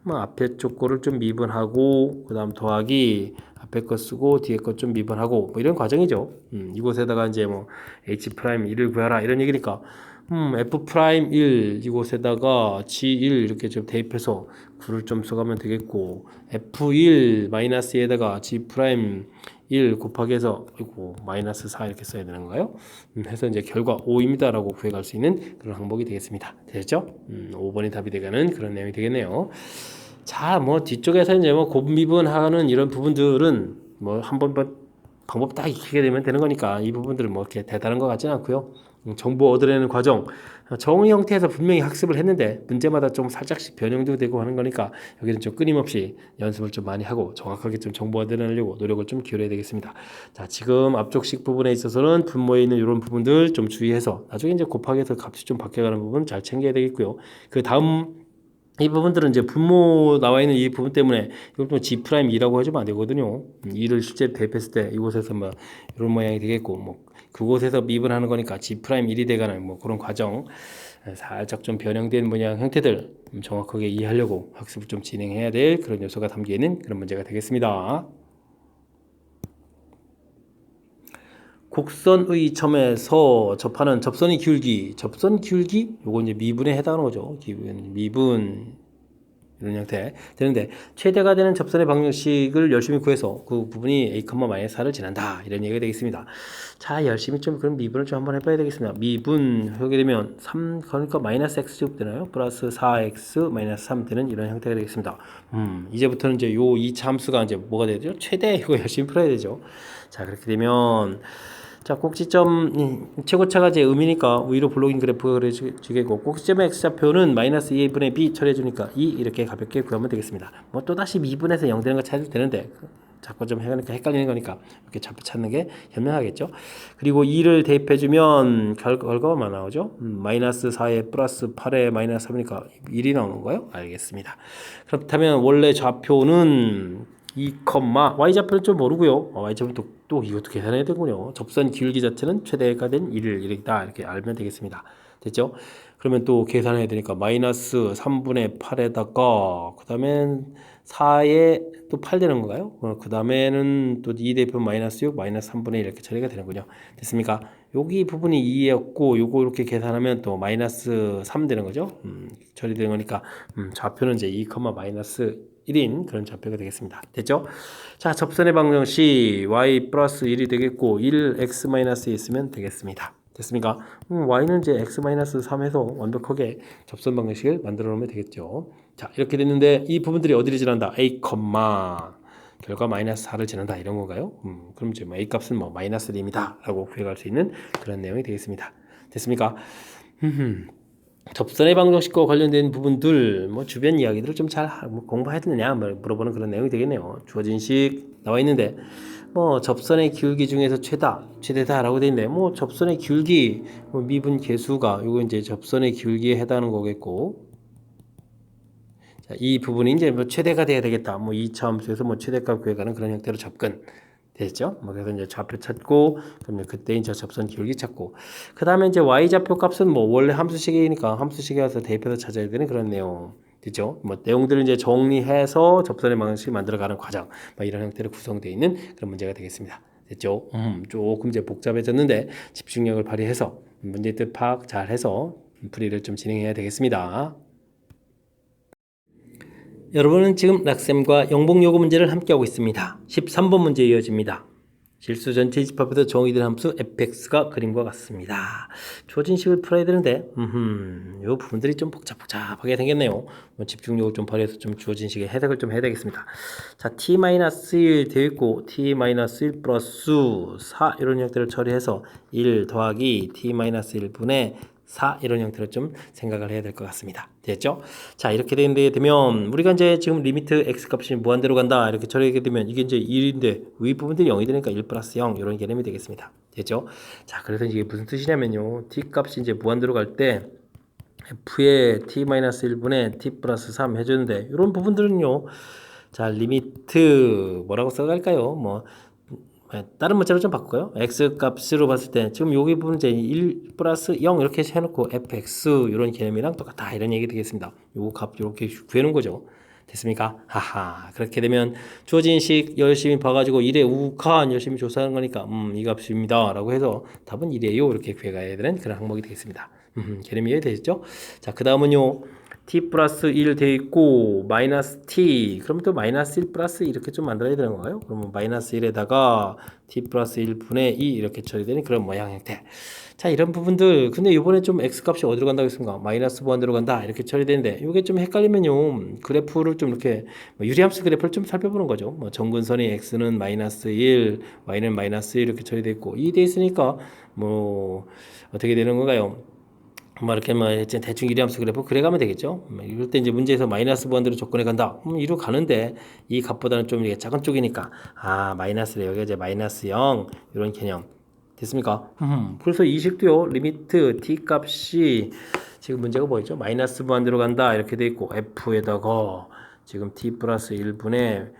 뭐 앞에 쪽 거를 좀 미분하고 그다음 더하기 앞에 거 쓰고 뒤에 거 좀 미분하고 뭐 이런 과정이죠. 이곳에다가 이제 뭐 h 프라임 1을 구하라 이런 얘기니까 f'1 이곳에다가 g1 이렇게 좀 대입해서 9를 좀 써가면 되겠고 f1 마이너스에다가 g'1 곱하기 해서 마이너스 4 이렇게 써야 되는 거예요. 해서 이제 결과 5입니다 라고 구해갈 수 있는 그런 항목이 되겠습니다. 됐죠? 5번이 답이 되가는 그런 내용이 되겠네요. 자, 뭐 뒤쪽에서 이제 뭐 곱미분하는 이런 부분들은 뭐 한번 방법 딱 익히게 되면 되는 거니까 이 부분들은 뭐 이렇게 대단한 것 같지는 않고요. 정보 얻어내는 과정 정의 형태에서 분명히 학습을 했는데 문제마다 좀 살짝씩 변형도 되고 하는 거니까 여기는 좀 끊임없이 연습을 좀 많이 하고 정확하게 좀 정보 얻어내려고 노력을 좀 기울여야 되겠습니다. 자, 지금 앞쪽식 부분에 있어서는 분모에 있는 이런 부분들 좀 주의해서 나중에 이제 곱하기해서 값이 좀 바뀌어가는 부분 잘 챙겨야 되겠고요. 그 다음 이 부분들은 이제 분모 나와 있는 이 부분 때문에 이것도 G'2라고 해주면 안 되거든요. 2를 실제 대입했을 때 이곳에서 뭐 이런 모양이 되겠고 뭐 그곳에서 미분하는 거니까 G'1이 돼가는 뭐 그런 과정 살짝 좀 변형된 모양 형태들 정확하게 이해하려고 학습을 좀 진행해야 될 그런 요소가 담겨 있는 그런 문제가 되겠습니다. 곡선의 점에서 접하는 접선의 기울기, 접선 기울기 요거 이제 미분에 해당하는 거죠. 미분 이런 형태 되는데 최대가 되는 접선의 방정식을 열심히 구해서 그 부분이 a,-4를 지난다 이런 얘기가 되겠습니다. 자, 열심히 좀 그럼 미분을 좀 한번 해봐야 되겠습니다. 미분 하게 되면 3 그러니까 마이너스 x제곱 되나요? 플러스 4x 마이너스 3 되는 이런 형태가 되겠습니다. 이제부터는 이제 요 2차 함수가 이제 뭐가 되죠? 최대 이거 열심히 풀어야 되죠. 자, 그렇게 되면 자, 꼭지점 최고차가 제 의미니까 위로 블록인 그래프가 그려지겠고 꼭지점의 x좌표는 마이너스 2분의 b 처리해주니까 2 이렇게 가볍게 구하면 되겠습니다. 뭐 또다시 미분해서 0 되는 거 찾아도 되는데 자꾸 좀 헷갈리는 거니까 이렇게 좌표 찾는 게 현명하겠죠. 그리고 2를 대입해주면 결과가 얼마 나오죠? 마이너스 4에 플러스 8에 마이너스 3이니까 1이 나오는 거예요? 알겠습니다. 그렇다면 원래 좌표는 2, y좌표는 좀 모르고요. y좌표는 또 이것도 계산해야 되군요. 접선 기울기 자체는 최대가 된 1을 이렇게 알면 되겠습니다. 됐죠? 그러면 또 계산해야 되니까 마이너스 3분의 8에다가 그 다음엔 4에 또 8 되는 건가요? 그 다음에는 또 2 대입하면 마이너스 6, 마이너스 3분의 1 이렇게 처리가 되는군요. 됐습니까? 여기 부분이 2였고 요거 이렇게 계산하면 또 마이너스 3 되는 거죠. 처리되는 거니까 좌표는 이제 2, 마이너스 1인 그런 좌표가 되겠습니다. 됐죠? 자, 접선의 방정식 y 플러스 1이 되겠고 1 x 마이너스 있으면 되겠습니다. 됐습니까? y는 이제 x 마이너스 3에서 완벽하게 접선 방정식을 만들어 놓으면 되겠죠. 자, 이렇게 됐는데 이 부분들이 어디를 지난다? a, 결과 마이너스 4를 지난다 이런 건가요? 그럼 이제 a 값은 뭐 마이너스 1입니다 라고 구해갈 수 있는 그런 내용이 되겠습니다. 됐습니까? 접선의 방정식과 관련된 부분들 뭐 주변 이야기들을 좀 잘 공부했느냐 물어보는 그런 내용이 되겠네요. 주어진 식 나와 있는데 뭐 접선의 기울기 중에서 최대다라고 되어 있는데 뭐 접선의 기울기 뭐 미분 계수가 이거 이제 접선의 기울기에 해당하는 거겠고, 자, 이 부분이 이제 뭐 최대가 돼야 되겠다. 뭐 2차 함수에서 뭐 최대값 구해가는 그런 형태로 접근 됐죠? 뭐 그래서 이제 좌표 찾고, 그러면 그때 이제 접선 기울기 찾고, 그 다음에 이제 y 좌표 값은 뭐 원래 함수식이니까 함수식에 와서 대입해서 찾아야 되는 그런 내용. 됐죠? 뭐 내용들을 이제 정리해서 접선의 방식을 만들어가는 과정, 뭐 이런 형태로 구성되어 있는 그런 문제가 되겠습니다. 됐죠? 조금 이제 복잡해졌는데 집중력을 발휘해서 문제 뜻 파악 잘해서 풀이를 좀 진행해야 되겠습니다. 여러분은 지금 락셈과 영봉요구 문제를 함께하고 있습니다. 13번 문제 이어집니다. 실수 전체 집합에서 정의된 함수 fx가 그림과 같습니다. 주어진 식을 풀어야 되는데 이 부분들이 좀 복잡하게 생겼네요. 집중력을 좀 발휘해서 좀 주어진 식의 해석을 좀 해야 되겠습니다. 자, t-1 되어 있고 t-1 플러스 4 이런 형태를 처리해서 1 더하기 t-1분의 4 이런 형태로 좀 생각을 해야 될 것 같습니다. 됐죠? 자, 이렇게 되면 우리가 이제 지금 리미트 x 값이 무한대로 간다 이렇게 처리하게 되면 이게 이제 1인데 위 부분들이 0이 되니까 1 플러스 0 이런 개념이 되겠습니다. 됐죠? 자, 그래서 이게 무슨 뜻이냐면요, t 값이 이제 무한대로 갈 때 f의 t-1분의 t 플러스 3 해주는데 이런 부분들은요, 자, 리미트 뭐라고 써갈까요? 뭐 다른 문자로 좀 바꿔요. x 값으로 봤을 때 지금 여기 부분 이제 1 플러스 0 이렇게 해놓고 fx 이런 개념이랑 똑같다 이런 얘기 되겠습니다. 요거 값 이렇게 구해놓은 거죠. 됐습니까? 하하. 그렇게 되면 주어진 식 열심히 봐가지고 1의 우칸 열심히 조사하는 거니까 이 값입니다 라고 해서 답은 1이에요 이렇게 구해가야 되는 그런 항목이 되겠습니다. 개념이 이해되셨죠? 자, 그 다음은요, t 플러스 1 돼 있고 마이너스 t, 그럼 또 마이너스 1 플러스 이렇게 좀 만들어야 되는 건가요? 그러면 마이너스 1에다가 t 플러스 1분의 2 이렇게 처리되는 그런 모양 형태. 자, 이런 부분들 근데 이번에 좀 x 값이 어디로 간다고 했습니까? 마이너스 무한대로 간다 이렇게 처리되는데 이게 좀 헷갈리면요, 그래프를 좀 이렇게 유리함수 그래프를 좀 살펴보는 거죠. 뭐 정근선이 x는 마이너스 1, y는 마이너스 1 이렇게 처리되어 있고 2 돼 있으니까 뭐 어떻게 되는 건가요? 뭐 이렇게 뭐 대충 유리함수 그래프 그래가면 되겠죠. 이럴 때 이제 문제에서 마이너스 무한대로 접근해 간다. 이로 가는데 이 값보다는 좀 이게 작은 쪽이니까 마이너스래. 여기가 이제 마이너스 0 이런 개념 됐습니까? 그래서 이 식도요, 리미트 t 값이 지금 문제가 뭐였죠? 마이너스 무한대로 간다 이렇게 돼 있고 f에다가 지금 t 플러스 1분의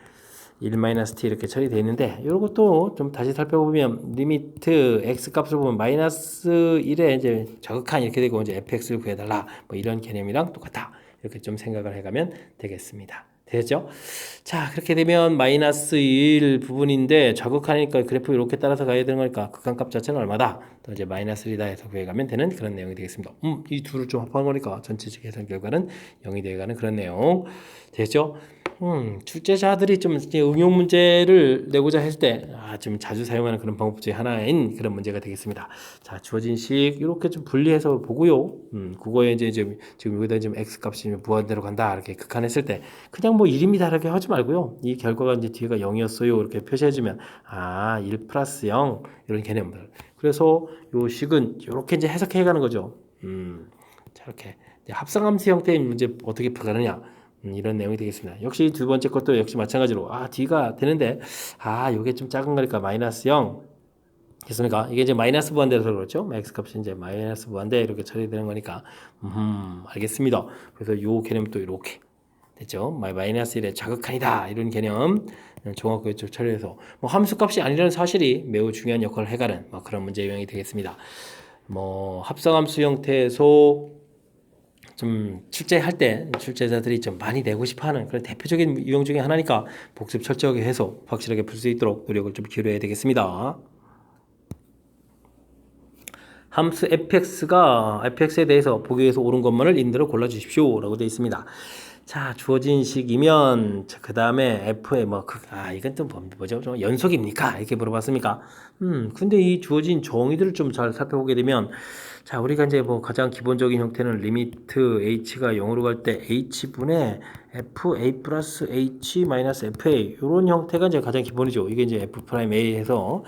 1-t 이렇게 처리되어 있는데 이것도 좀 다시 살펴보면 리미트 x 값을 보면 마이너스 1에 이제 저극한 이렇게 되고 이제 fx를 구해달라 뭐 이런 개념이랑 똑같다 이렇게 좀 생각을 해가면 되겠습니다. 되겠죠? 자, 그렇게 되면 마이너스 1 부분인데 좌극하니까 그래프 이렇게 따라서 가야 되는 거니까 극한값 자체는 얼마다? 또 이제 마이너스 1이다 해서 구해가면 되는 그런 내용이 되겠습니다. 이 둘을 좀 합한 거니까 전체적 계산 결과는 0이 되어가는 그런 내용 되겠죠? 출제자들이 좀 응용 문제를 내고자 했을 때 좀 자주 사용하는 그런 방법 중에 하나인 그런 문제가 되겠습니다. 자, 주어진 식 이렇게 좀 분리해서 보고요. 그거에 이제 지금 여기다 지금 x 값이 무한대로 간다 이렇게 극한했을 때 그냥 뭐 1입니다 이렇게 하지 말고요. 이 결과가 이제 뒤에가 0이었어요 이렇게 표시해주면 1 플러스 0 이런 개념들. 그래서 요 식은 이렇게 이제 해석해가는 거죠. 자, 이렇게 합성함수 형태의 문제 어떻게 풀가느냐. 이런 내용이 되겠습니다. 역시 두 번째 것도 역시 마찬가지로 D가 되는데 요게 좀 작은 거니까 마이너스 0 됐습니까? 이게 이제 마이너스 무한대라서 그렇죠? x 값이 이제 마이너스 무한대 이렇게 처리되는 거니까 알겠습니다. 그래서 요 개념도 이렇게 됐죠? 마이너스 1의 자극한이다 이런 개념 종합교육 처리해서 뭐 함수값이 아니라는 사실이 매우 중요한 역할을 해가는 뭐 그런 문제 유형이 되겠습니다. 뭐 합성함수 형태에서 좀 출제할 때 출제자들이 좀 많이 내고 싶어하는 그런 대표적인 유형 중에 하나니까 복습 철저하게 해서 확실하게 풀 수 있도록 노력을 좀 기울여야 되겠습니다. 함수 fx에 대해서 보기 위해서 옳은 것만을 인대로 골라주십시오 라고 되어 있습니다. 자, 주어진 식이면 그 다음에 f의 이건 또 뭐죠? 좀 연속입니까? 이렇게 물어봤습니까? 근데 이 주어진 정의들을 좀 잘 살펴보게 되면, 자, 우리가 이제 가장 기본적인 형태는 리미트 h가 0으로 갈 때 h분의 fa 플러스 h 마이너스 fa 이런 형태가 이제 가장 기본이죠. 이게 이제 f 프라임 a 해서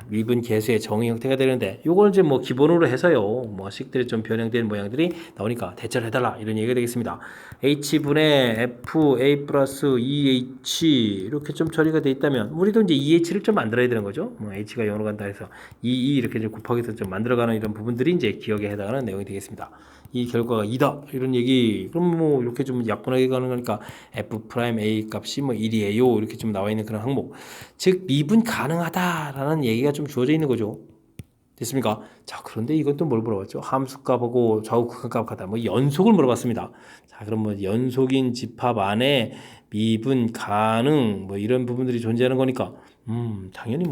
미분 계수의 정의 형태가 되는데, 요걸 이제 기본으로 해서요, 식들이 좀 변형된 모양들이 나오니까 대처를 해달라 이런 얘기가 되겠습니다. h분의 fa 플러스 2h 이렇게 좀 처리가 돼 있다면, 우리도 이제 2h를 좀 만들어야 되는 거죠. h가 0으로 간다 해서 2 이렇게 좀 곱하기해서 좀 만들어가는 이런 부분들이 이제 기억에 해당하는 내용이 되겠습니다. 이 결과가 2다 이런 얘기, 그럼 이렇게 좀 약분하게 가는 거니까 f 프라임 a 값이 1이에요 이렇게 좀 나와 있는 그런 항목, 즉 미분 가능하다라는 얘기가 좀 주어져 있는 거죠. 됐습니까? 자, 그런데 이건 또 뭘 물어봤죠? 함수값하고 좌우 극한값 같다. 연속을 물어봤습니다. 자, 그럼 연속인 집합 안에 미분 가능 이런 부분들이 존재하는 거니까 당연히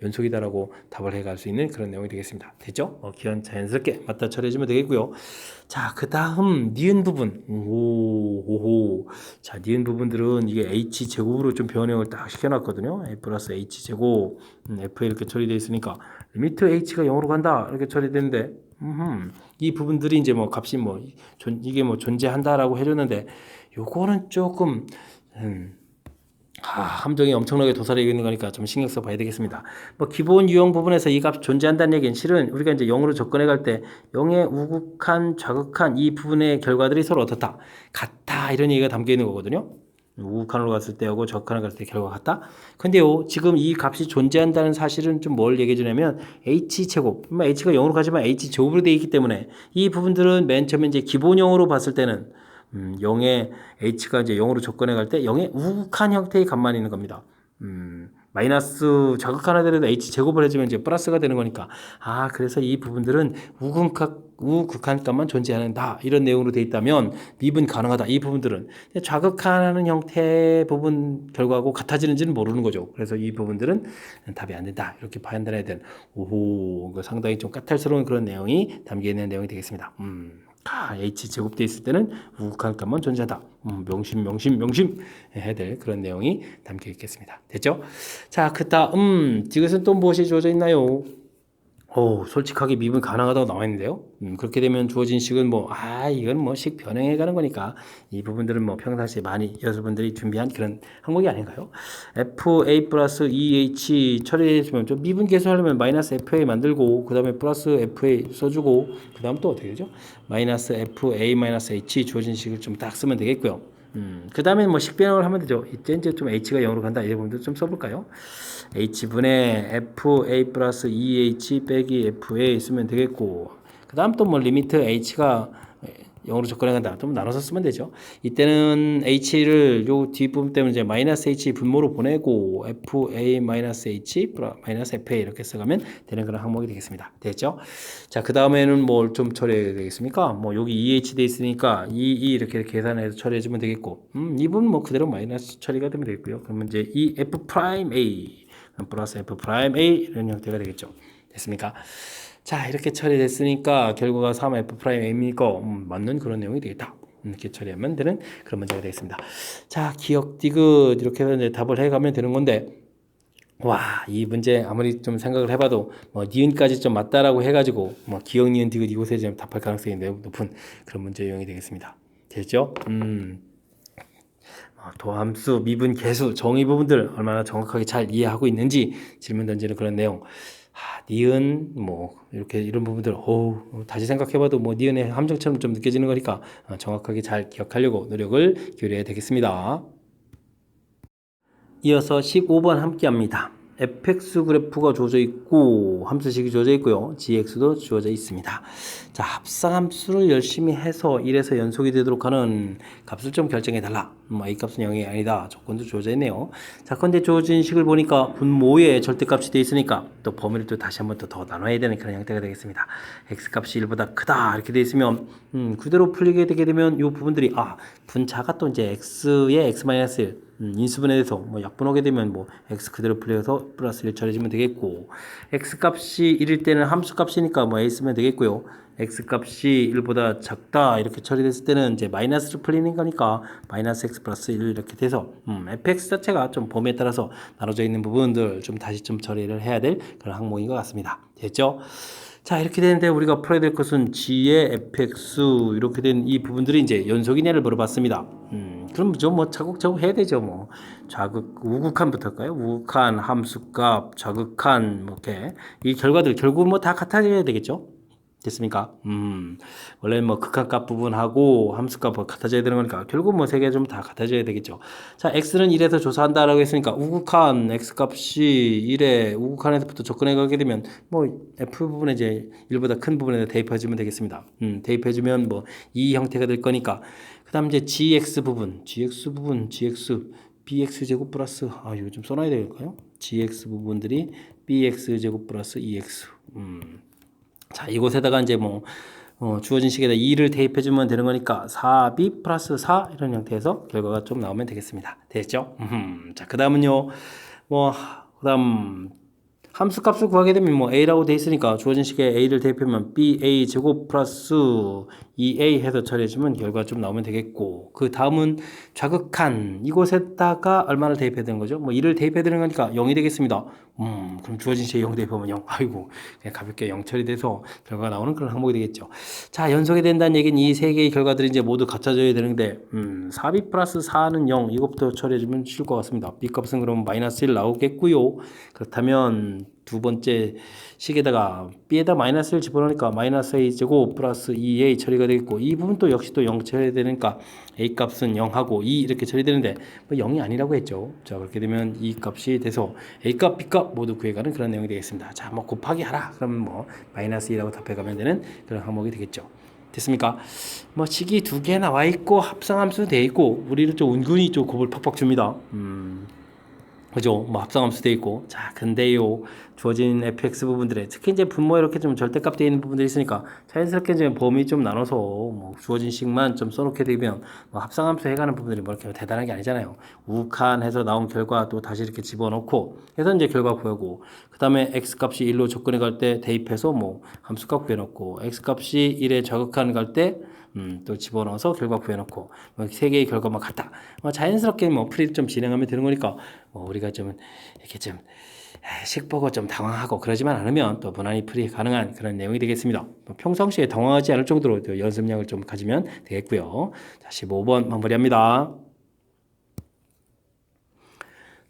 연속이다라고 답을 해갈 수 있는 그런 내용이 되겠습니다. 됐죠? 기한 자연스럽게 맞다 처리해주면 되겠고요. 자, 그 다음 니은 부분. 오호. 자, 니은 부분들은 이게 h 제곱으로 좀 변형을 딱 시켜놨거든요. a 플러스 h 제곱 f에 이렇게 처리되어 있으니까 리미트 h가 0으로 간다 이렇게 처리되는데, 이 부분들이 이제 값이 이게 존재한다라고 해줬는데, 요거는 조금 함정이 엄청나게 도사리고 있는 거니까 좀 신경 써 봐야 되겠습니다. 기본 유형 부분에서 이 값이 존재한다는 얘기는 실은 우리가 이제 0으로 접근해 갈 때 0의 우극한, 좌극한 이 부분의 결과들이 서로 어떻다? 같다 이런 얘기가 담겨 있는 거거든요. 우극한으로 갔을 때하고 좌극한으로 갔을 때 결과가 같다. 근데요, 지금 이 값이 존재한다는 사실은 좀 뭘 얘기해 주냐면 h제곱, h가 0으로 가지만 h제곱으로 되어 있기 때문에 이 부분들은 맨 처음에 이제 기본형으로 봤을 때는 0의 h가 이제 0으로 접근해 갈 때 0의 우극한 형태의 값만 있는 겁니다. 마이너스 자극 하나 되려도 h 제곱을 해주면 이제 플러스가 되는 거니까, 그래서 이 부분들은 우극한 값만 존재한다 이런 내용으로 돼 있다면 미분 가능하다 이 부분들은 좌극하는 형태 부분 결과하고 같아지는지는 모르는 거죠. 그래서 이 부분들은 답이 안 된다 이렇게 판단해야 되는, 오호, 이거 상당히 좀 까탈스러운 그런 내용이 담겨 있는 내용이 되겠습니다. h 제곱되어 있을 때는 우극한 값만 존재한다. 명심 해야 될 그런 내용이 담겨 있겠습니다. 됐죠? 자, 그 다음 이것은 또 무엇이 주어져 있나요? 솔직하게 미분 가능하다고 나와 있는데요. 그렇게 되면 주어진 식은 이건 식 변형해 가는 거니까 이 부분들은 평상시에 많이 여러분들이 준비한 그런 항목이 아닌가요? fa 플러스 2h 처리해주면 좀 미분 계수하려면 마이너스 fa 만들고 그 다음에 플러스 fa 써주고 그 다음 또 어떻게 되죠? 마이너스 fa 마이너스 h 주어진 식을 좀 딱 쓰면 되겠고요. 그 다음에 식변형을 하면 되죠. 이제 좀 h가 0으로 간다 이 부분도 좀 써볼까요? h분의 fa 플러스 2h 빼기 fa 쓰면 되겠고, 그 다음 또 리미트 h가 0으로 접근해 간다. 좀 나눠서 쓰면 되죠. 이때는 h를 요 뒷부분 때문에 이제 마이너스 h 분모로 보내고 fa 마이너스 h 마이너스 fa 이렇게 써가면 되는 그런 항목이 되겠습니다. 됐죠? 자, 그 다음에는 뭘 좀 처리해야 되겠습니까? 여기 2h 돼 있으니까 2 이렇게 계산해서 처리해 주면 되겠고, 이 부분 그대로 마이너스 처리가 되면 되겠고요. 그러면 이제 이 f 프라임 a 플러스 f 프라임 a 이런 형태가 되겠죠. 됐습니까? 자, 이렇게 처리됐으니까 결과가 3f 프라임 a니까 맞는 그런 내용이 되겠다. 이렇게 처리하면 되는 그런 문제가 되겠습니다. 자, 기억 디귿 이렇게 해서 이제 답을 해가면 되는 건데, 이 문제 아무리 좀 생각을 해봐도 니은까지 좀 맞다라고 해가지고 기억 니은 디귿 이곳에 좀 답할 가능성이 매우 높은 그런 문제 유형이 되겠습니다. 됐죠? 도함수, 미분, 계수, 정의 부분들 얼마나 정확하게 잘 이해하고 있는지 질문 던지는 그런 내용. 니은 이렇게 이런 부분들 다시 생각해봐도 니은의 함정처럼 좀 느껴지는 거니까 정확하게 잘 기억하려고 노력을 기울여야 되겠습니다. 이어서 15번 함께 합니다. fx 그래프가 주어져 있고 함수식이 주어져 있고요. gx도 주어져 있습니다. 자, 합성함수를 열심히 해서 1에서 연속이 되도록 하는 값을 좀 결정해 달라. a 값은 0이 아니다. 조건도 주어져 있네요. 자, 근데 주어진 식을 보니까 분모에 절대값이 되어 있으니까 또 범위를 또 다시 한번 더 나눠야 되는 그런 형태가 되겠습니다. x 값이 1보다 크다 이렇게 되어 있으면 그대로 풀리게 되게 되면 이 부분들이 분자가 또 이제 x의 x-1 인수분해 돼서 뭐 약분하게 되면 뭐 x 그대로 풀려서 플러스 1 처리해주면 되겠고, x 값이 1일 때는 함수 값이니까 뭐 a 쓰면 되겠고요. x 값이 1보다 작다 이렇게 처리됐을 때는 이제 마이너스를 풀리는 거니까 마이너스 x 플러스 1 이렇게 돼서 fx 자체가 좀 범위에 따라서 나눠져 있는 부분들 좀 다시 좀 처리를 해야 될 그런 항목인 것 같습니다. 됐죠? 자, 이렇게 되는데 우리가 풀어야 될 것은 g의 fx 이렇게 된 이 부분들이 이제 연속이냐를 물어봤습니다. 그럼 뭐 차곡차곡 해야 되죠. 뭐 우극한부터 할까요? 우극한, 함수값, 좌극한 뭐 이렇게 이 결과들 결국 뭐 다 같아져야 되겠죠. 됐습니까? 원래 뭐 극한값 부분하고 함수값 같아져야 되는 거니까 결국 뭐 세 개 좀 다 같아져야 되겠죠. 자, x는 1에서 조사한다라고 했으니까 우극한 x값이 1에 우극한에서부터 접근해 가게 되면 뭐 f 부분에 이제 1보다 큰 부분에 대입해 주면 되겠습니다. 대입해 주면 뭐 이 형태가 될 거니까 그다음 이제 gx 부분 gx bx 제곱 플러스 이거 좀 써놔야 될까요? gx 부분들이 bx 제곱 플러스 2x 자, 이곳에다가 이제 뭐 주어진 식에다 2를 대입해주면 되는 거니까 4b 플러스 4 이런 형태에서 결과가 좀 나오면 되겠습니다. 됐죠? 자, 그 다음은요. 그 다음 함수 값을 구하게 되면 뭐 a라고 돼 있으니까 주어진 식에 a를 대입하면 ba 제곱 플러스 2a 해서 처리해주면 결과 좀 나오면 되겠고, 그 다음은 좌극한 이곳에다가 얼마를 대입해야 되는 거죠? 뭐 1을 대입해야 되는 거니까 0이 되겠습니다. 그럼 주어진 식에 0 대입하면 0. 아이고, 그냥 가볍게 0 처리돼서 결과가 나오는 그런 항목이 되겠죠. 자, 연속이 된다는 얘기는 이 세 개의 결과들이 이제 모두 갖춰져야 되는데 4b 플러스 4는 0 이것부터 처리해주면 쉬울 것 같습니다. b 값은 그럼 마이너스 1 나오겠고요. 그렇다면 두 번째 식에다가 b에다 마이너스를 집어넣으니까 마이너스 a 제곱 플러스 2a 처리가 되겠고, 이 부분 또 역시 또 0 처리되니까 a 값은 0하고 2 이렇게 처리되는데 뭐 0이 아니라고 했죠. 자, 그렇게 되면 이 값이 돼서 a 값, b 값 모두 구해가는 그런 내용이 되겠습니다. 자, 뭐 곱하기 하라 그러면 뭐 마이너스 2라고 답해가면 되는 그런 항목이 되겠죠. 됐습니까? 뭐 식이 두 개 나와 있고 합성함수 돼 있고 우리를 좀 은근히 좀 겁을 팍팍 줍니다. 그죠? 뭐 합성함수 돼 있고. 자, 근데요, 주어진 fx 부분들에 특히 이제 분모 이렇게 좀 절대값 되어 있는 부분들이 있으니까 자연스럽게 이제 범위 좀 나눠서 뭐 주어진 식만 좀 써놓게 되면 뭐 합성함수 해가는 부분들이 뭐 이렇게 대단한 게 아니잖아요. 우칸 해서 나온 결과 또 다시 이렇게 집어넣고 해서 이제 결과 구하고, 그 다음에 x 값이 1로 접근해 갈 때 대입해서 뭐 함수값 구해놓고, x 값이 1에 좌극한 갈 때 또 집어넣어서 결과 구해놓고, 뭐 세 개의 결과만 같다. 자연스럽게 뭐 풀이를 좀 진행하면 되는 거니까 우리가 좀 이렇게 좀 식 보고 좀 당황하고 그러지만 않으면 또 무난히 풀이 가능한 그런 내용이 되겠습니다. 평상시에 당황하지 않을 정도로 연습량을 좀 가지면 되겠고요. 자, 15번 마무리합니다.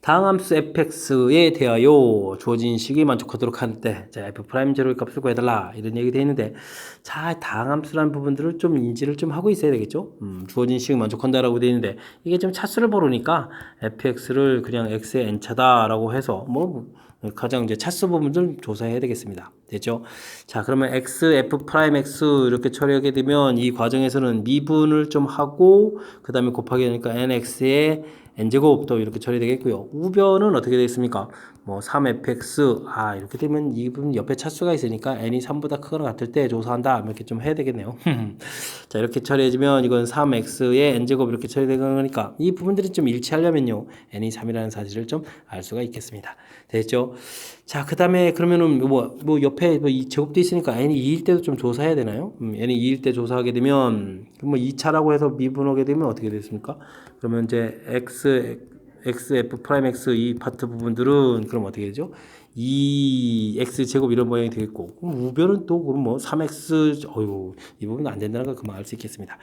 다항함수 fx에 대하여 주어진 식이 만족하도록 할 때 f'0의 값을 구해달라 이런 얘기 되어 있는데, 자, 다항함수라는 부분들을 좀 인지를 좀 하고 있어야 되겠죠. 주어진 식이 만족한다라고 되어 있는데 이게 좀 차수를 모르니까 fx를 그냥 x의 n차다라고 해서 뭐 가장 이제 차수 부분들 조사해야 되겠습니다. 됐죠? 자, 그러면 x, f'(x) 이렇게 처리하게 되면 이 과정에서는 미분을 좀 하고 그 다음에 곱하기 하니까 nx의 n제곱도 이렇게 처리되겠고요. 우변은 어떻게 되겠습니까? 뭐 3fx 이렇게 되면 이 부분 옆에 차수가 있으니까 n이 3보다 크거나 같을 때 조사한다 이렇게 좀 해야 되겠네요. 자, 이렇게 처리해주면 이건 3x의 n제곱 이렇게 처리되는 거니까 이 부분들이 좀 일치하려면요 n이 3이라는 사실을 좀 알 수가 있겠습니다. 됐죠? 자, 그 다음에 그러면은 뭐 옆에 이 제곱도 있으니까 n이 2일 때도 좀 조사해야 되나요? n이 2일 때 조사하게 되면 뭐 2차라고 해서 미분하게 되면 어떻게 됐습니까? 그러면 이제 f'(x) 이 파트 부분들은 그럼 어떻게 되죠? 2x 제곱 이런 모양이 되겠고, 우변은 또 그럼 뭐 3x 이 부분은 안 된다는 걸 그만 알 수 있겠습니다.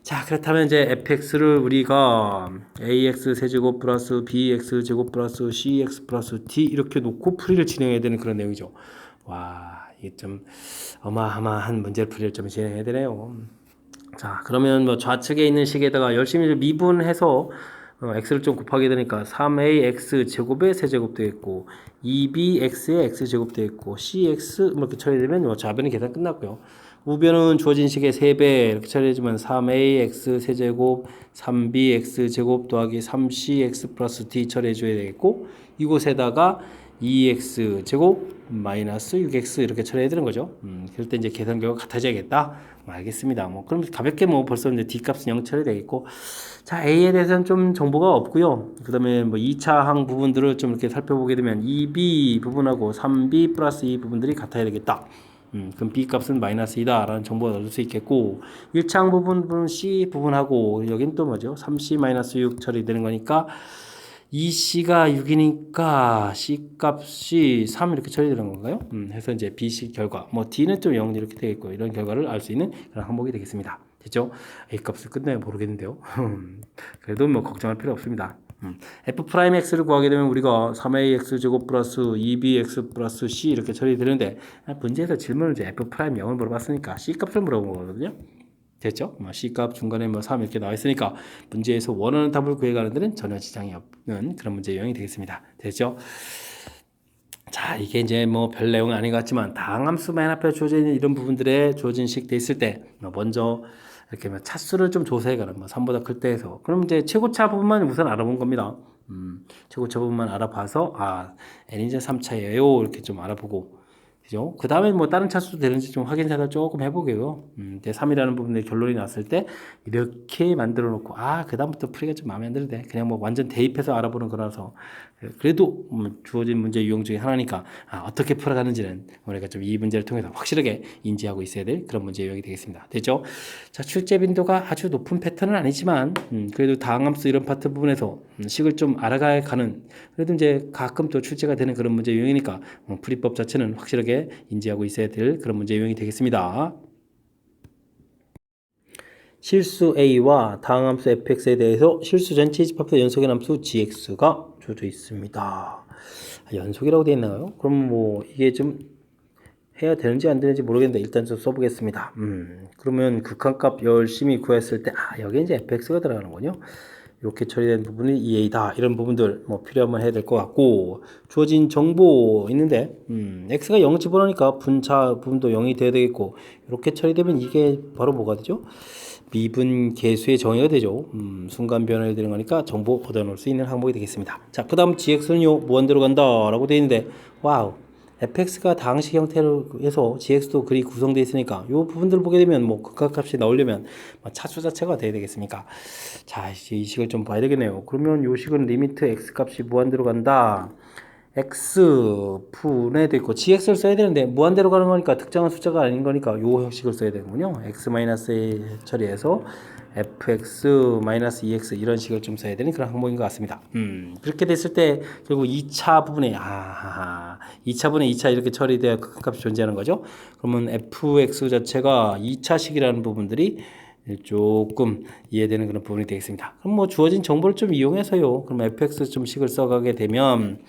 자, 그렇다면 이제 fx를 우리가 ax 세제곱 플러스 bx 제곱 플러스 cx 플러스 d 이렇게 놓고 풀이를 진행해야 되는 그런 내용이죠. 와, 이게 좀 어마어마한 문제 풀이를 좀 진행해야 되네요. 자, 그러면 뭐 좌측에 있는 식에다가 열심히 미분해서 x를 좀 곱하게 되니까 3ax 제곱의 세제곱 되겠고 2bx의 x제곱 되겠고 cx 이렇게 처리되면 뭐 좌변은 계산 끝났고요. 우변은 주어진 식의 3배 이렇게 처리해주면 3ax 세제곱 3bx 제곱 더하기 3cx 플러스 d 처리해줘야 되겠고, 이곳에다가 2x 제곱 마이너스 6x 이렇게 처리해야 되는 거죠. 그럴 때 이제 계산 결과 같아져야겠다. 알겠습니다. 뭐 그럼 가볍게 뭐 벌써 이제 d 값은 0 처리되겠고, 자 a에 대해서는 좀 정보가 없고요. 그다음에 뭐 2차 항 부분들을 좀 이렇게 살펴보게 되면 2b 부분하고 3b 플러스 2 부분들이 같아야 되겠다. 그럼 b 값은 마이너스 2다 라는 정보를 얻을 수 있겠고, 1차 항 부분은 c 부분하고 여긴 또 뭐죠? 3c 마이너스 6 처리되는 거니까 2c가 6이니까 c 값이 3 이렇게 처리되는 건가요? 해서 이제 bc 결과, 뭐 d는 좀 0 이렇게 되겠고, 이런 결과를 알 수 있는 그런 항목이 되겠습니다. 됐죠? a 값을 끝내야 모르겠는데요. 그래도 뭐 걱정할 필요 없습니다. f'x를 구하게 되면 우리가 3ax 제곱 플러스 2bx 플러스 c 이렇게 처리되는데, 문제에서 질문을 이제 f'0을 물어봤으니까 c 값을 물어본 거거든요. 됐죠? 뭐 C값 중간에 뭐 3 이렇게 나와 있으니까 문제에서 원하는 답을 구해가는 데는 전혀 지장이 없는 그런 문제 유형이 되겠습니다. 됐죠? 자, 이게 이제 뭐 별 내용은 아닌 것 같지만 다항함수 맨 앞에 주어져 있는 이런 부분들에 주어진식 돼 있을 때 먼저 이렇게 뭐 차수를 좀 조사해가는, 뭐 3보다 클 때 해서, 그럼 이제 최고차 부분만 우선 알아본 겁니다. 최고차 부분만 알아봐서 n이 이제 3차예요 이렇게 좀 알아보고, 그죠? 그 다음에 뭐 다른 차수도 되는지 좀 확인 사살 조금 해보게요. 3이라는 부분에 결론이 났을 때 이렇게 만들어 놓고, 그 다음부터 풀이가 좀 마음에 안 드는데 그냥 뭐 완전 대입해서 알아보는 거라서, 그래도 주어진 문제 유형 중에 하나니까 어떻게 풀어가는지는 우리가 좀 이 문제를 통해서 확실하게 인지하고 있어야 될 그런 문제 유형이 되겠습니다. 됐죠? 자, 출제 빈도가 아주 높은 패턴은 아니지만 그래도 다항함수 이런 파트 부분에서 식을 좀 알아가는, 그래도 이제 가끔 또 출제가 되는 그런 문제 유형이니까 풀이법 자체는 확실하게 인지하고 있어야 될 그런 문제 유형이 되겠습니다. 실수 a와 다항함수 fx에 대해서 실수 전체 집합도 연속의 함수 gx가 주어져 있습니다. 연속이라고 되어 있나요? 그럼 뭐 이게 좀 해야 되는지 안 되는지 모르겠는데 일단 좀 써보겠습니다. 그러면 극한값 열심히 구했을 때 여기 이제 fx가 들어가는군요. 이렇게 처리된 부분이 2a다. 이런 부분들 뭐 필요하면 해야 될 것 같고, 주어진 정보 있는데 x가 0 집어넣으니까 분차 부분도 0이 돼야 되겠고, 이렇게 처리되면 이게 바로 뭐가 되죠? 미분 계수의 정의가 되죠. 순간 변화를 되는 거니까 정보 얻어놓을 수 있는 항목이 되겠습니다. 자, 그 다음 gx는요 무한대로 간다 라고 되어 있는데, 와우, fx가 다항식 형태로 해서 gx도 글이 구성되어 있으니까 이 부분들을 보게 되면 뭐 극한값이 나오려면 차수 자체가 돼야 되겠습니까? 자, 이제 이 식을 좀 봐야 되겠네요. 그러면 이 식은 리미트 x 값이 무한대로 간다, x 분해도 있고 gx를 써야 되는데 무한대로 가는 거니까 특정한 숫자가 아닌 거니까 이 형식을 써야 되는군요. x-에 처리해서 fx-2x 이런 식을 좀 써야 되는 그런 항목인 것 같습니다. 그렇게 됐을 때 결국 2차 부분에 2차 분의 2차 이렇게 처리돼야 극한값이 존재하는 거죠. 그러면 fx 자체가 2차식이라는 부분들이 조금 이해되는 그런 부분이 되겠습니다. 그럼 뭐 주어진 정보를 좀 이용해서요, 그럼 fx 좀 식을 써가게 되면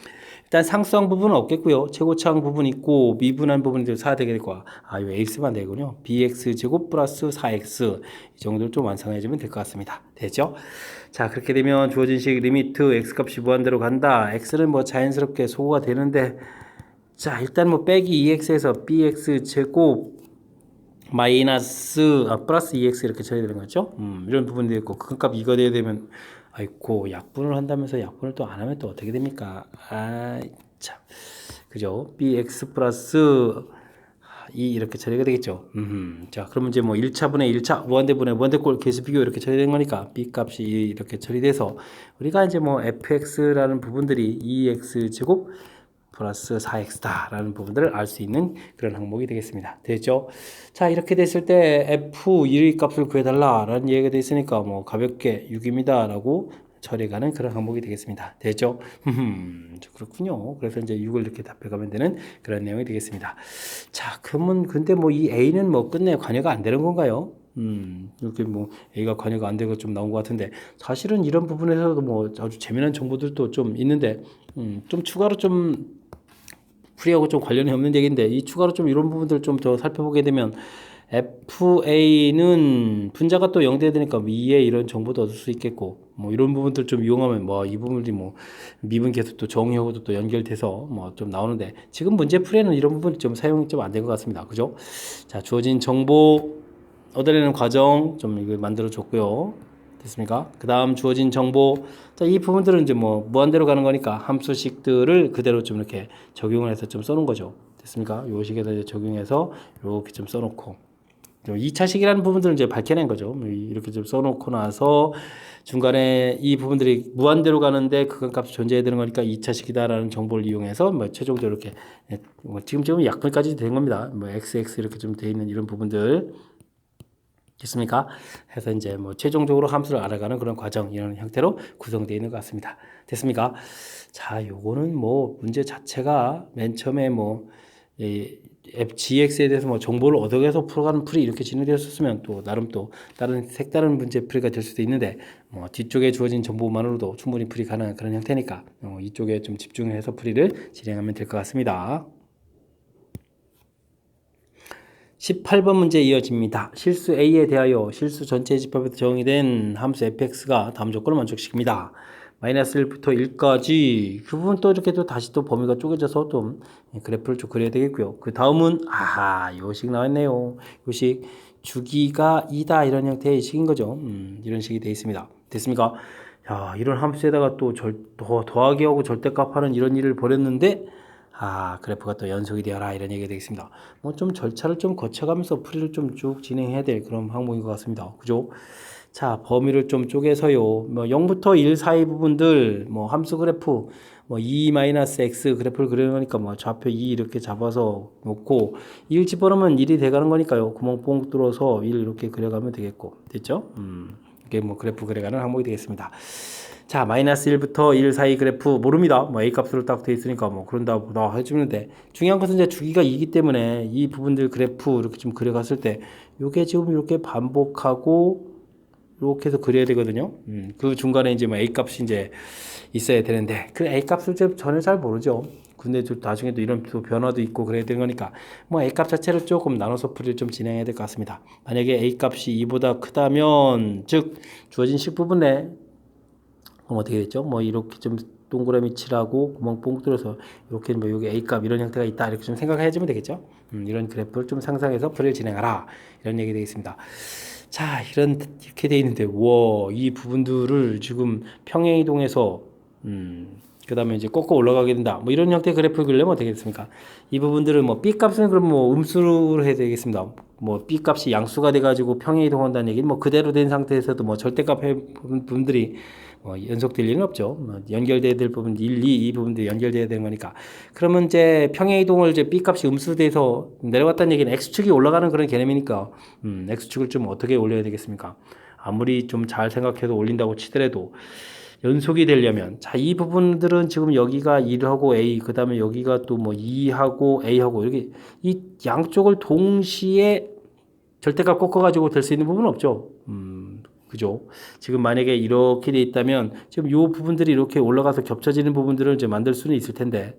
일단 상수항 부분은 없겠고요. 최고차항 부분 있고 미분한 부분이 사야 되겠고, 요 x만 되군요. bx 제곱 플러스 4x 이 정도를 좀 완성해주면 될 것 같습니다. 됐죠? 자, 그렇게 되면 주어진 식 리미트 x 값이 무한대로 간다. x는 뭐 자연스럽게 소거가 되는데, 자, 일단 뭐 빼기 2x에서 bx 제곱 마이너스 플러스 2x 이렇게 처리되는 거죠. 이런 부분도 있고, 극한값 이거 돼야 되면, 아이고, 약분을 한다면서 약분을 또 안 하면 또 어떻게 됩니까? 참, 그죠? bx 플러스 2 이렇게 처리가 되겠죠. 자, 그러면 이제 뭐 1차분의 1차 무한대분의 무한대꼴 계수 비교 이렇게 처리된 거니까 b 값이 이렇게 처리돼서 우리가 이제 뭐 fx라는 부분들이 2x 제곱 플러스 4x다 라는 부분들을 알 수 있는 그런 항목이 되겠습니다. 됐죠? 자, 이렇게 됐을 때 f1의 값을 구해달라 라는 얘기가 되어 있으니까 뭐 가볍게 6입니다 라고 처리가는 그런 항목이 되겠습니다. 됐죠? 그렇군요. 그래서 이제 6을 이렇게 답해가면 되는 그런 내용이 되겠습니다. 자, 그러면 근데 뭐 이 a는 뭐 끝내 관여가 안 되는 건가요? 이렇게 뭐 A가 관여가 안 되고 좀 나온 것 같은데, 사실은 이런 부분에서도 뭐 아주 재미난 정보들도 좀 있는데, 좀 추가로 좀 풀이하고 좀 관련이 없는 얘기인데, 이 추가로 좀 이런 부분들 좀 더 살펴보게 되면 FA는 분자가 또 0돼야 되니까 위에 이런 정보도 얻을 수 있겠고, 뭐 이런 부분들 좀 이용하면 뭐 이 부분들이 뭐 미분 계수 또 정의하고도 또 연결돼서 뭐 좀 나오는데, 지금 문제 풀이에는 이런 부분이 좀 사용이 좀 안 된 것 같습니다. 그죠? 자, 주어진 정보 얻어내는 과정 좀 이거 만들어 줬고요. 됐습니까? 그 다음 주어진 정보. 자, 이 부분들은 이제 뭐 무한대로 가는 거니까 함수식들을 그대로 좀 이렇게 적용을 해서 좀 써놓은 거죠. 됐습니까? 요 식에다 이제 적용해서 이렇게 좀 써놓고. 2차식이라는 부분들은 이제 밝혀낸 거죠. 이렇게 좀 써놓고 나서 중간에 이 부분들이 무한대로 가는데 극한값이 존재해야 되는 거니까 2차식이다라는 정보를 이용해서 뭐 최종적으로 이렇게 지금 약분까지 된 겁니다. 뭐 XX 이렇게 좀 돼 있는 이런 부분들. 됐습니까? 해서 이제 뭐 최종적으로 함수를 알아가는 그런 과정 이런 형태로 구성되어 있는 것 같습니다. 됐습니까? 자, 요거는 뭐 문제 자체가 맨 처음에 뭐 GX에 대해서 뭐 정보를 얻어가서 풀어가는 풀이 이렇게 진행되었으면 또 나름 또 다른 색다른 문제 풀이가 될 수도 있는데 뭐 뒤쪽에 주어진 정보만으로도 충분히 풀이 가능한 그런 형태니까 이쪽에 좀 집중해서 풀이를 진행하면 될 것 같습니다. 18번 문제 이어집니다. 실수 A에 대하여 실수 전체 집합에서 정의 된 함수 fx가 다음 조건을 만족시킵니다. 마이너스 1부터 1까지 그 부분 또 이렇게 또 다시 또 범위가 쪼개져서 좀 그래프를 좀 그려야 되겠고요. 그 다음은 요식 나왔네요. 요식 주기가 2다 이런 형태의 식인 거죠. 이런 식이 되어 있습니다. 됐습니까? 야, 이런 함수에다가 또 더하기하고 절대값하는 이런 일을 벌였는데 그래프가 또 연속이 되어라 이런 얘기가 되겠습니다. 뭐 좀 절차를 좀 거쳐가면서 풀이를 좀 쭉 진행해야 될 그런 항목인 것 같습니다. 그죠? 자, 범위를 좀 쪼개서요. 뭐 0부터 1 사이 부분들 뭐 함수 그래프 뭐 2-x 그래프를 그려놓으니까 뭐 좌표 2 이렇게 잡아서 놓고 1 집어넣으면 1이 돼가는 거니까요. 구멍 뽕 뚫어서 1 이렇게 그려가면 되겠고 됐죠? 이게 뭐 그래프 그려가는 항목이 되겠습니다. 자, 마이너스 1부터 1 사이 그래프 모릅니다. 뭐 A 값으로 딱 돼 있으니까 뭐 그런다 보다 해주는데 중요한 것은 이제 주기가 2기 때문에 이 부분들 그래프 이렇게 좀 그려갔을 때 요게 지금 이렇게 반복하고 이렇게 해서 그려야 되거든요. 그 중간에 이제 뭐 A 값이 이제 있어야 되는데 그 A 값을 전혀 잘 모르죠. 근데 좀 나중에 또 이런 또 변화도 있고 그래야 되는 거니까 뭐 A 값 자체를 조금 나눠서 풀이를 좀 진행해야 될 것 같습니다. 만약에 A 값이 2보다 크다면 즉 주어진 식 부분에 그럼 어떻게 됐죠? 뭐 이렇게 좀 동그라미 칠하고 구멍 뽕 뚫어서 이렇게 뭐 여기 A 값 이런 형태가 있다 이렇게 좀 생각해주면 되겠죠? 이런 그래프를 좀 상상해서 풀이를 진행하라 이런 얘기 되겠습니다. 자, 이렇게 돼 있는데, 이 부분들을 지금 평행이동해서, 그 다음에 이제 꺾어 올라가게 된다. 뭐 이런 형태의 그래프를 그리려면 어떻게 되겠습니까? 이 부분들을 뭐 B값은 그럼 뭐 음수로 해야 되겠습니다. 뭐 B값이 양수가 돼가지고 평행이동한다는 얘기는 뭐 그대로 된 상태에서도 뭐 절대값 부분들이 연속될 일은 없죠. 연결돼야 될 부분 1, 2, 이 부분들이 연결돼야 되는 거니까. 그러면 이제 평행이동을 이제 B값이 음수돼서 내려갔다는 얘기는 X축이 올라가는 그런 개념이니까, X축을 좀 어떻게 올려야 되겠습니까? 아무리 좀 잘 생각해서 올린다고 치더라도 연속이 되려면, 자, 이 부분들은 지금 여기가 1하고 A, 그 다음에 여기가 또 뭐 2하고 A하고 이렇게 이 양쪽을 동시에 절대값 꺾어가지고 될 수 있는 부분은 없죠. 그죠? 지금 만약에 이렇게 돼 있다면 지금 요 부분들이 이렇게 올라가서 겹쳐지는 부분들을 이제 만들 수는 있을 텐데,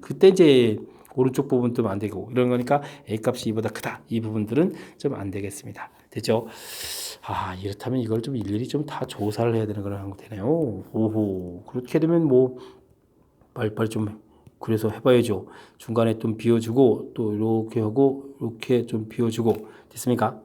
그때 이제 오른쪽 부분도 안 되고 이런 거니까 A 값이 2보다 크다. 이 부분들은 좀 안 되겠습니다. 됐죠? 이렇다면 이걸 좀 일일이 좀 다 조사를 해야 되는 그런 형태네요. 오호. 그렇게 되면 뭐 빨리빨리 좀 그래서 해봐야죠. 중간에 좀 비워주고 또 이렇게 하고 이렇게 좀 비워주고 됐습니까?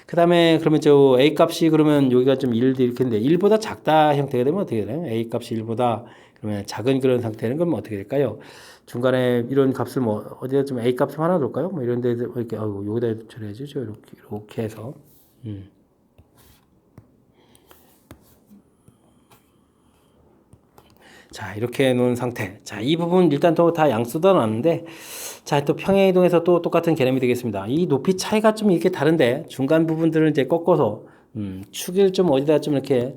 그 다음에 그러면 저 A 값이 그러면 여기가 좀 1 이렇게 했는데 1보다 작다 형태가 되면 어떻게 되나요? A 값이 1보다 그러면 작은 그런 상태는 그럼 어떻게 될까요? 중간에 이런 값을 뭐 어디다 좀 A 값을 하나 놓을까요? 뭐 이런 데 이렇게 여기다 처리해주죠. 이렇게 해서 자, 이렇게 해 놓은 상태. 자, 이 부분 일단 또 다 양수도 놨는데, 자, 또 평행이동에서 또 똑같은 개념이 되겠습니다. 이 높이 차이가 좀 이렇게 다른데, 중간 부분들을 이제 꺾어서, 축을 좀 어디다 좀 이렇게,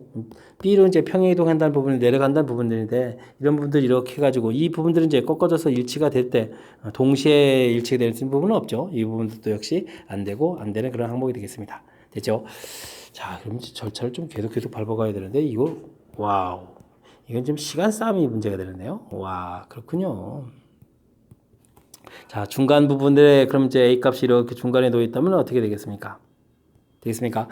B로 이제 평행이동 한다는 부분이 내려간다는 부분들인데, 이런 부분들 이렇게 해가지고, 이 부분들은 이제 꺾어져서 일치가 될 때, 동시에 일치가 될 수 있는 부분은 없죠. 이 부분들도 역시 안 되고, 안 되는 그런 항목이 되겠습니다. 됐죠? 자, 그럼 절차를 좀 계속 밟아가야 되는데, 이거, 와우. 이건 좀 시간 싸움이 문제가 되는데요. 와, 그렇군요. 자, 중간 부분에 그럼 이제 A 값이 이렇게 중간에 놓여 있다면 어떻게 되겠습니까? 되겠습니까?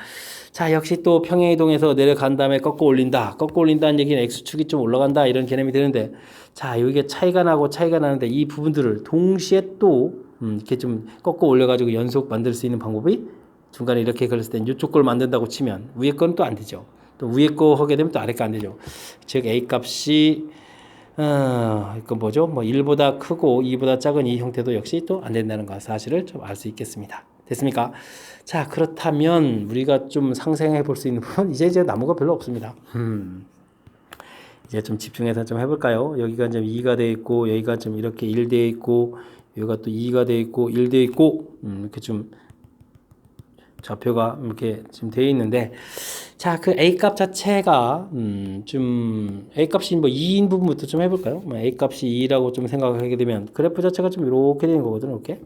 자, 역시 또 평행이동에서 내려간 다음에 꺾어 올린다. 꺾어 올린다는 얘기는 X축이 좀 올라간다. 이런 개념이 되는데, 자, 여기가 차이가 나는데 이 부분들을 동시에 또, 이렇게 좀 꺾어 올려가지고 연속 만들 수 있는 방법이 중간에 이렇게 걸렸을 때 이쪽 걸 만든다고 치면 위에 거는 또 안 되죠. 또 위에 거 하게 되면 또 아래 거 안 되죠. 즉 A 값이 이건 뭐죠? 뭐 1보다 크고 2보다 작은 이 형태도 역시 또 안 된다는 거 사실을 좀 알 수 있겠습니다. 됐습니까? 자, 그렇다면 우리가 좀 상생해 볼 수 있는 부분 이제 나무가 별로 없습니다. 이제 좀 집중해서 좀 해볼까요? 여기가 이제 2가 돼 있고 여기가 좀 이렇게 1 돼 있고 여기가 또 2가 돼 있고 1 돼 있고 이렇게 좀 좌표가 이렇게 지금 되어 있는데 자, 그 A 값 자체가 좀 A 값이 뭐 2인 부분부터 좀 해볼까요? 뭐 A 값이 2라고 좀 생각하게 되면 그래프 자체가 좀 이렇게 되는 거거든요. 이렇게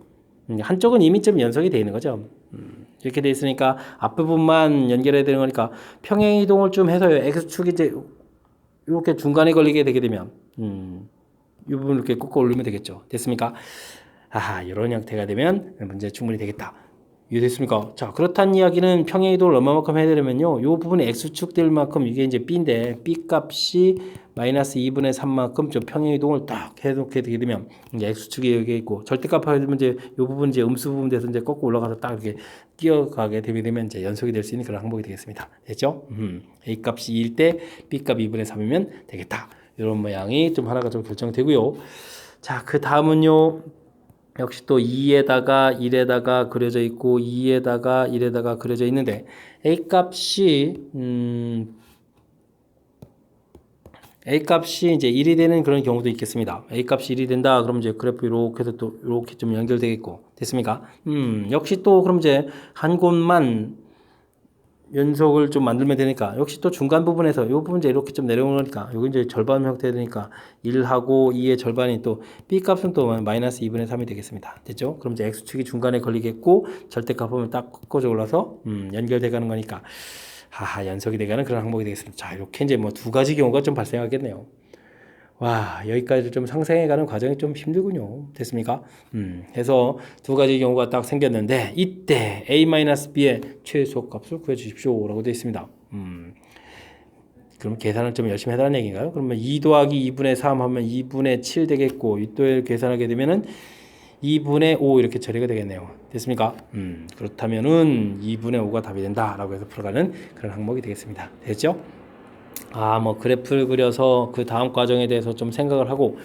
한쪽은 이미 좀 연속이 되어 있는 거죠. 이렇게 되어 있으니까 앞부분만 연결해야 되는 거니까 평행 이동을 좀 해서요. X축이 이제 이렇게 중간에 걸리게 되게 되면 이 부분 이렇게 꺾어 올리면 되겠죠. 됐습니까? 아하, 이런 형태가 되면 문제 충분히 되겠다. 이해됐습니까? 자, 그렇다는 이야기는 평행 이동을 얼마만큼 해야 되냐면요. 이 부분이 X축 될 만큼 이게 이제 B인데 B 값이 마이너스 2분의 3만큼 좀 평행 이동을 딱 해놓게 되게 되면 이제 X축이 여기 있고 절대값 하게 되면 이제 이 부분 이제 음수 부분 돼서 이제 꺾고 올라가서 딱 이렇게 뛰어가게 되게 되면 이제 연속이 될 수 있는 그런 항목이 되겠습니다. 됐죠? A 값이 2일 때 B 값 2분의 3이면 되겠다. 이런 모양이 좀 하나가 좀 결정되고요. 자, 그 다음은요. 역시 또 2에다가 1에다가 그려져 있고 2에다가 1에다가 그려져 있는데 A 값이 이제 1이 되는 그런 경우도 있겠습니다. A 값이 1이 된다. 그럼 이제 그래프 이렇게 해서 또 이렇게 좀 연결되겠고 됐습니까? 역시 또 그럼 이제 한 곳만 연속을 좀 만들면 되니까 역시 또 중간 부분에서 이 부분 이제 이렇게 좀 내려오니까 여기 이제 절반 형태 되니까 1하고 2의 절반이 또 B 값은 또 마이너스 2분의 3이 되겠습니다. 됐죠? 그럼 이제 X축이 중간에 걸리겠고 절대값 보면 딱 꺾어져 올라서 연결돼 가는 거니까 하하 연속이 돼가는 그런 항목이 되겠습니다. 자, 이렇게 이제 뭐 두 가지 경우가 좀 발생하겠네요. 와, 여기까지 좀 상생해가는 과정이 좀 힘들군요. 됐습니까? 해서 두 가지 경우가 딱 생겼는데 이때 A-B의 최소값을 구해주십시오 라고 되어 있습니다. 그럼 계산을 좀 열심히 해달라는 얘기인가요? 그러면 2 더하기 2분의 3 하면 2분의 7 되겠고 이또를 계산하게 되면은 2분의 5 이렇게 처리가 되겠네요. 됐습니까? 그렇다면은 2분의 5가 답이 된다라고 해서 풀어가는 그런 항목이 되겠습니다. 됐죠? 아, 뭐 그래프를 그려서 그 다음 과정에 대해서 좀 생각을 하고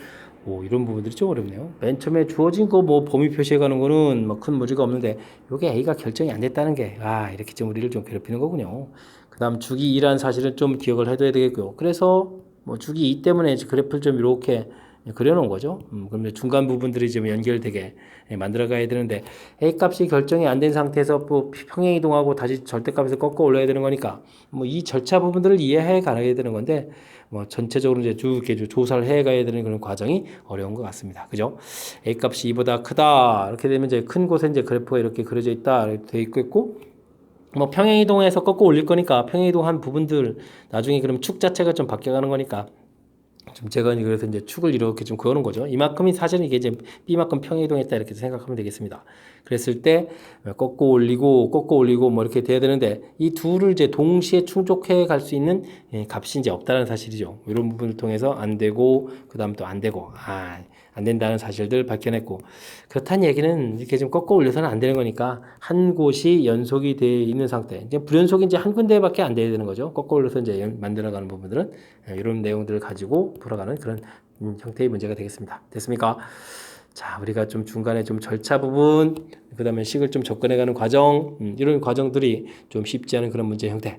이런 부분들이 좀 어렵네요. 맨 처음에 주어진 거 뭐 범위 표시해 가는 거는 뭐 큰 무리가 없는데 요게 A가 결정이 안 됐다는 게 이렇게 좀 우리를 좀 괴롭히는 거군요. 그 다음 주기 2라는 사실을 좀 기억을 해둬야 되겠고요. 그래서 뭐 주기 2 때문에 그래프를 좀 이렇게 그려놓은 거죠. 그럼 중간 부분들이 좀 연결되게 만들어 가야 되는데 A 값이 결정이 안 된 상태에서 또 평행 이동하고 다시 절대값에서 꺾어 올려야 되는 거니까 뭐 이 절차 부분들을 이해해 가야 되는 건데 뭐 전체적으로 이제 이렇게 조사를 해 가야 되는 그런 과정이 어려운 것 같습니다. 그죠? A 값이 2보다 크다 이렇게 되면 이제 큰 곳에 이제 그래프가 이렇게 그려져 있다 이렇게 돼 있고 뭐 평행 이동해서 꺾어 올릴 거니까 평행 이동한 부분들 나중에 그럼 축 자체가 좀 바뀌어가는 거니까. 좀 제가 그래서 이제 축을 이렇게 좀 그어놓은 거죠. 이만큼이 사실은 이게 이제 B만큼 평행 이동했다 이렇게 생각하면 되겠습니다. 그랬을 때 꺾고 올리고 뭐 이렇게 돼야 되는데 이 둘을 이제 동시에 충족해 갈 수 있는 값이 이제 없다는 사실이죠. 이런 부분을 통해서 안 되고 그 다음 또 안 되고 안 된다는 사실들 밝혀냈고 그렇다는 얘기는 이렇게 좀 꺾어 올려서는 안 되는 거니까 한 곳이 연속이 되어 있는 상태 이제 불연속이 이제 한 군데밖에 안 돼야 되는 거죠. 꺾어 올려서 이제 만들어가는 부분들은 이런 내용들을 가지고 풀어가는 그런 형태의 문제가 되겠습니다. 됐습니까? 자, 우리가 좀 중간에 좀 절차 부분, 그 다음에 식을 좀 접근해가는 과정, 이런 과정들이 좀 쉽지 않은 그런 문제 형태.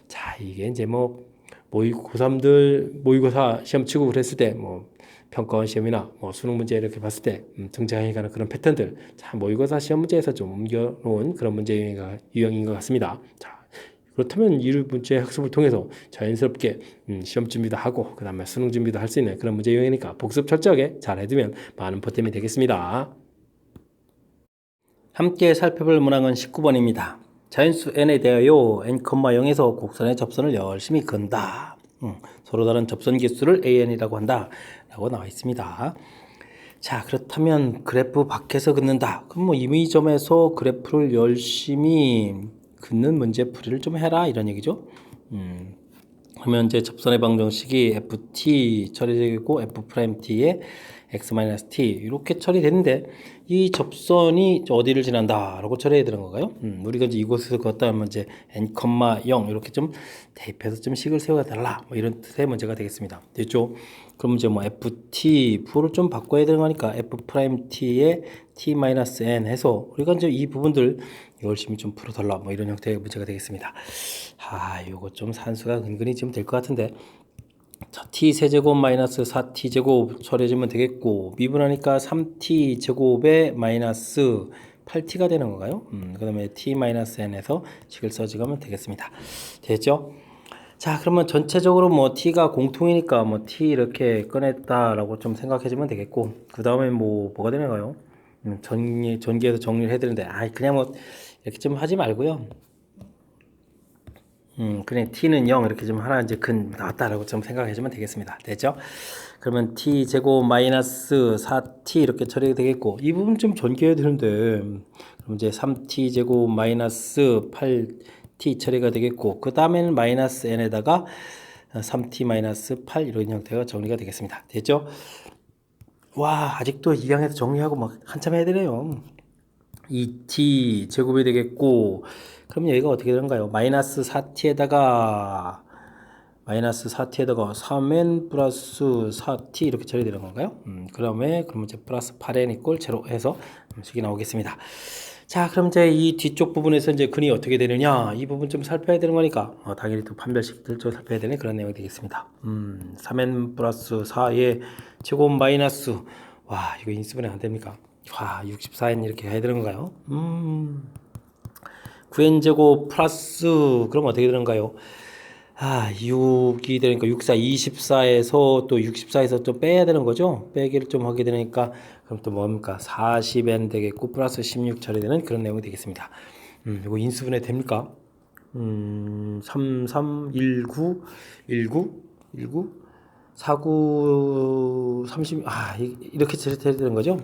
자, 이게 이제 뭐 고3들 모의고사 시험 치고 그랬을 때 뭐 평가원 시험이나 뭐 수능 문제 이렇게 봤을 때 등장해가는 그런 패턴들, 자, 모의고사 시험 문제에서 좀 옮겨놓은 그런 문제 유형인 것 같습니다. 자, 그렇다면 이 문제 학습을 통해서 자연스럽게 시험 준비도 하고 그 다음에 수능 준비도 할 수 있는 그런 문제 유형이니까 복습 철저하게 잘 해두면 많은 보탬이 되겠습니다. 함께 살펴볼 문항은 19번입니다. 자연수 n에 대하여 n,0에서 곡선의 접선을 열심히 그은다. 서로 다른 접선 개수를 an이라고 한다 라고 나와 있습니다. 자, 그렇다면 그래프 밖에서 긋는다. 그럼 뭐 이 점에서 그래프를 열심히 긋는 문제 풀이를 좀 해라 이런 얘기죠. 그러면 이제 접선의 방정식이 ft 처리되고 f''t의 x-t 이렇게 처리되는데 이 접선이 어디를 지난다라고 처리해야 되는 건가요? 우리가 이제 이곳에서 걷다 하면 이제 n, 0 이렇게 좀 대입해서 좀 식을 세워달라 뭐 이런 뜻의 문제가 되겠습니다. 됐죠? 그럼 이제 뭐 ft 부호를 좀 바꿔야 되는 거니까 f''t의 t-n 해서 우리가 이제 이 부분들 열심히 좀 풀어달라 뭐 이런 형태의 문제가 되겠습니다. 요거 좀 산수가 은근히 좀 될 것 같은데 자, t 세제곱 마이너스 4t 제곱 처리해주면 되겠고 미분하니까 3t 제곱에 마이너스 8t가 되는 건가요? 그 다음에 t 마이너스 n에서 식을 써주면 되겠습니다. 됐죠? 자, 그러면 전체적으로 뭐 t가 공통이니까 뭐 t 이렇게 꺼냈다라고 좀 생각해주면 되겠고 그 다음에 뭐가 되나요? 전기에서 정리를 해드는데 그냥 뭐 이렇게 좀 하지 말고요. 그냥 t는 0 이렇게 좀 하나 이제 근 나왔다라고 좀 생각해주면 되겠습니다. 됐죠? 그러면 t 제곱 마이너스 4t 이렇게 처리가 되겠고 이 부분 좀 전개해야 되는데 그럼 이제 3t 제곱 마이너스 8t 처리가 되겠고 그 다음에는 마이너스 n에다가 3t 마이너스 8 이런 형태가 정리가 되겠습니다. 됐죠? 와 아직도 이 항에서 정리하고 막 한참 해야 되네요. 2t 제곱이 되겠고 그럼 여기가 어떻게 되는가요? 마이너스 4t에다가 3n 플러스 4t 이렇게 처리되는 건가요? 그러면 이제 플러스 8n 이꼴 제로 해서 식이 나오겠습니다. 자, 그럼 이제 이 뒤쪽 부분에서 이제 근이 어떻게 되느냐 이 부분 좀 살펴야 되는 거니까 당연히 또 판별식들 좀 살펴야 되는 그런 내용이 되겠습니다. 3n 플러스 4의 제곱 마이너스 와 이거 인수분해 안 됩니까? 64n 이렇게 해야 되는 건가요? 9n제곱 플러스 그럼 어떻게 되는가요? 6이 되니까 64, 24에서 또 64에서 좀 빼야 되는 거죠? 빼기를 좀 하게 되니까 그럼 또 뭡니까? 40n 되겠고 플러스 16 처리되는 그런 내용이 되겠습니다. 이거 인수분해 됩니까? 33, 19, 49, 30, 이렇게 처리해야 되는 거죠?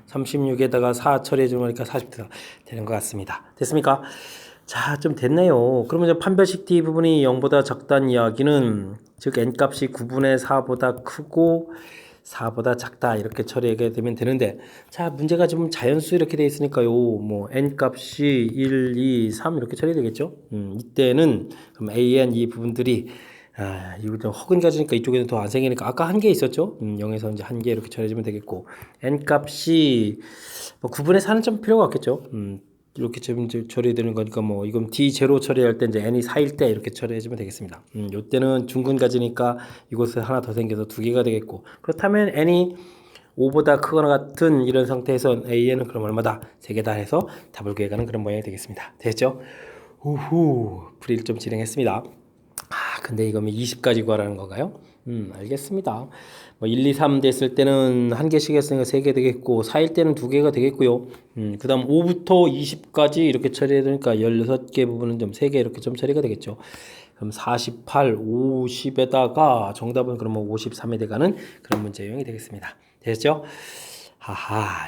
36에다가 4 처리해 주는 거니까 40도 되는 것 같습니다. 됐습니까? 자, 좀 됐네요. 그러면 이제 판별식 D 부분이 0보다 작다는 이야기는 즉 n값이 9분의 4보다 크고 4보다 작다 이렇게 처리하게 되면 되는데 자 문제가 지금 자연수 이렇게 돼 있으니까요 뭐 n값이 1, 2, 3 이렇게 처리되겠죠. 이때는 그럼 a, n 이 부분들이 이거 좀 허근 가지니까 이쪽에는 더 안 생기니까 아까 한 개 있었죠. 0에서 이제 한 개 이렇게 처리해주면 되겠고 n 값이 뭐 9분의 4는 좀 필요가 없겠죠. 이렇게 처리되는 거니까 뭐 이건 D0 처리할 때 이제 n이 4일 때 이렇게 처리해주면 되겠습니다. 요때는 중근 가지니까 이곳에 하나 더 생겨서 두 개가 되겠고 그렇다면 n이 5보다 크거나 같은 이런 상태에서 AN은 그럼 얼마다? 3개다 해서 답을 구해가는 그런 모양이 되겠습니다. 됐죠? 우후 풀이를 좀 진행했습니다. 근데 이거면 20까지 구하라는 건가요? 알겠습니다. 뭐 1, 2, 3 됐을 때는 한 개씩 했으니까 3개 되겠고 4일 때는 2개가 되겠고요. 그 다음 5부터 20까지 이렇게 처리해야 되니까 16개 부분은 좀 3개 이렇게 좀 처리가 되겠죠. 그럼 48, 50에다가 정답은 그러면 53에 돼가는 그런 문제 유형이 되겠습니다. 됐죠?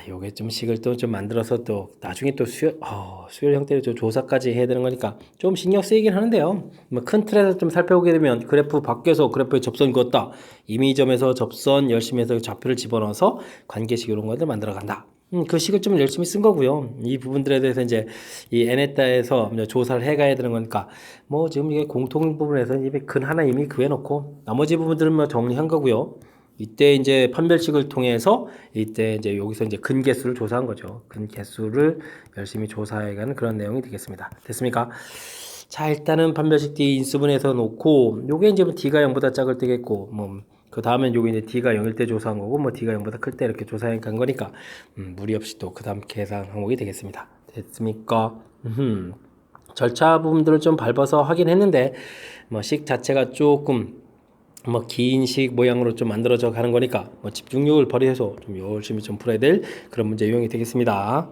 요게 좀 식을 또 좀 만들어서 또 나중에 또 수열 형태로 좀 조사까지 해야 되는 거니까 좀 신경 쓰이긴 하는데요. 뭐 큰 틀에서 좀 살펴보게 되면 그래프 밖에서 그래프에 접선 그었다. 임의점에서 접선 열심히 해서 좌표를 집어넣어서 관계식 이런 것들 만들어 간다. 그 식을 좀 열심히 쓴 거고요. 이 부분들에 대해서 이제 이 n에 따라서 조사를 해가야 되는 거니까 뭐 지금 이게 공통 부분에서 이미 근 하나 이미 구해놓고 나머지 부분들은 뭐 정리한 거고요. 이때 이제 판별식을 통해서 이때 이제 여기서 이제 근 개수를 조사한 거죠. 근 개수를 열심히 조사해가는 그런 내용이 되겠습니다. 됐습니까? 자, 일단은 판별식 D 인수분해서 놓고 요게 이제 뭐 D가 0보다 작을 때겠고 뭐 그 다음엔 요게 이제 D가 0일 때 조사한 거고 뭐 D가 0보다 클 때 이렇게 조사해 간 거니까 무리 없이 또 그 다음 계산 항목이 되겠습니다. 됐습니까? 절차 부분들을 좀 밟아서 하긴 했는데 뭐 식 자체가 조금 뭐 긴 식 모양으로 좀 만들어져 가는 거니까 뭐 집중력을 발휘해서 좀 열심히 좀 풀어야 될 그런 문제 유형이 되겠습니다.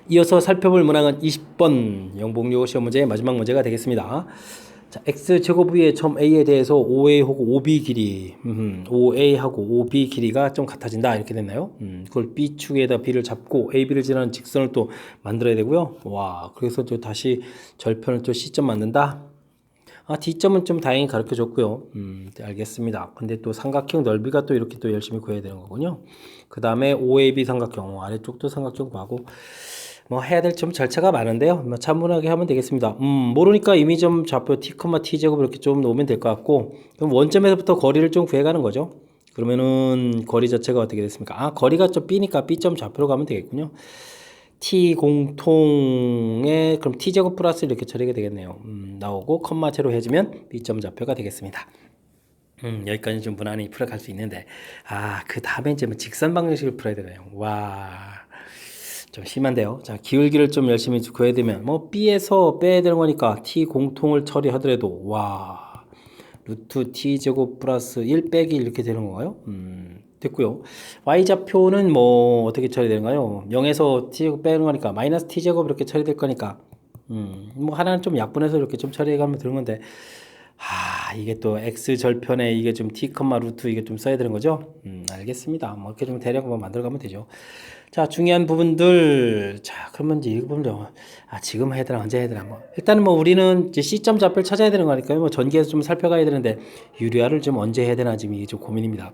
이어서 살펴볼 문항은 20번 영복요거 시험 문제의 마지막 문제가 되겠습니다. 자, x제곱 위의 점 A에 대해서 OA하고 OB 길이, OA하고 OB 길이가 좀 같아진다 이렇게 됐나요? 그걸 B축에다 B를 잡고 AB를 지나는 직선을 또 만들어야 되고요. 와, 그래서 또 다시 절편을 또 C점 만든다. D점은 좀 다행히 가르쳐 줬고요. 네, 알겠습니다. 근데 또 삼각형 넓이가 또 이렇게 또 열심히 구해야 되는 거군요. 그 다음에 OAB 삼각형, 아래쪽도 삼각형 구하고, 뭐 해야 될 좀 절차가 많은데요. 뭐 차분하게 하면 되겠습니다. 모르니까 이미점 좌표 t, t제곱 이렇게 좀 놓으면 될 것 같고, 그럼 원점에서부터 거리를 좀 구해가는 거죠. 그러면은 거리 자체가 어떻게 됐습니까? 거리가 좀 B니까 B점 좌표로 가면 되겠군요. t 공통에 그럼 t제곱 플러스 이렇게 처리가 되겠네요. 나오고 컴마제로 해주면 b점 좌표가 되겠습니다. 여기까지 좀 무난히 풀어갈 수 있는데 그 다음에 이제 뭐 직선 방정식을 풀어야 되네요. 와, 좀 심한데요. 자, 기울기를 좀 열심히 구해야 되면 뭐 b에서 빼야 되는 거니까 t 공통을 처리하더라도 와, 루트 t제곱 플러스 1 빼기 이렇게 되는 건가요? 됐고요. y좌표는 뭐 어떻게 처리되는가요? 0에서 t제곱 빼는 거니까 마이너스 t제곱 이렇게 처리될 거니까 뭐 하나는 좀 약분해서 이렇게 좀 처리해가면 되는 건데 이게 또 x절편에 이게 좀 t, 루트 이게 좀 써야 되는 거죠? 알겠습니다. 뭐 이렇게 좀 대략 뭐 만들어가면 되죠. 자, 중요한 부분들. 자, 그러면 이제 이 부분들 지금 해야 되나 언제 해야 되나 뭐 일단은 뭐 우리는 이제 C점 좌표를 찾아야 되는 거니까요. 뭐 전기에서 좀 살펴가야 되는데 유리화를 좀 언제 해야 되나 지금 이게 좀 고민입니다.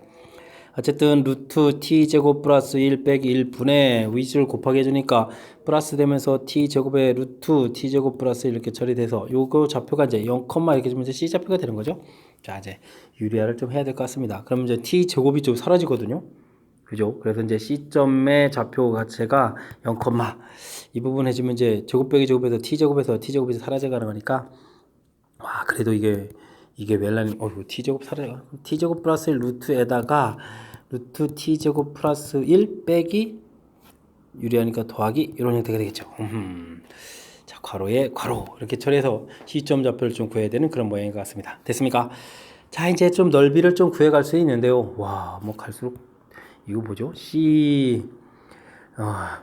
어쨌든 루트 t제곱 플러스 1 빼기 1분의 위치를 곱하기 해주니까 플러스 되면서 t제곱에 루트 t제곱 플러스 이렇게 처리돼서 요거 좌표가 이제 0, 이렇게 좀 이제 C좌표가 되는 거죠. 자, 이제 유리화를 좀 해야 될 것 같습니다. 그럼 이제 t제곱이 좀 사라지거든요. 그죠? 그래서 이제 C점의 좌표 자체가 0, 이 부분 해주면 이제 제곱 빼기 제곱에서 t제곱이 사라져가는 거니까 그래도 이게 웰라님 t제곱 사라져 t제곱 플러스 1 루트에다가 루트 t제곱 플러스 1 빼기 유리하니까 더하기 이런 형태가 되겠죠. 자, 괄호에 괄호 이렇게 처리해서 C점 좌표를 좀 구해야 되는 그런 모양인 것 같습니다. 됐습니까? 자, 이제 좀 넓이를 좀 구해갈 수 있는데요. 와, 뭐 갈수록 이거 뭐죠?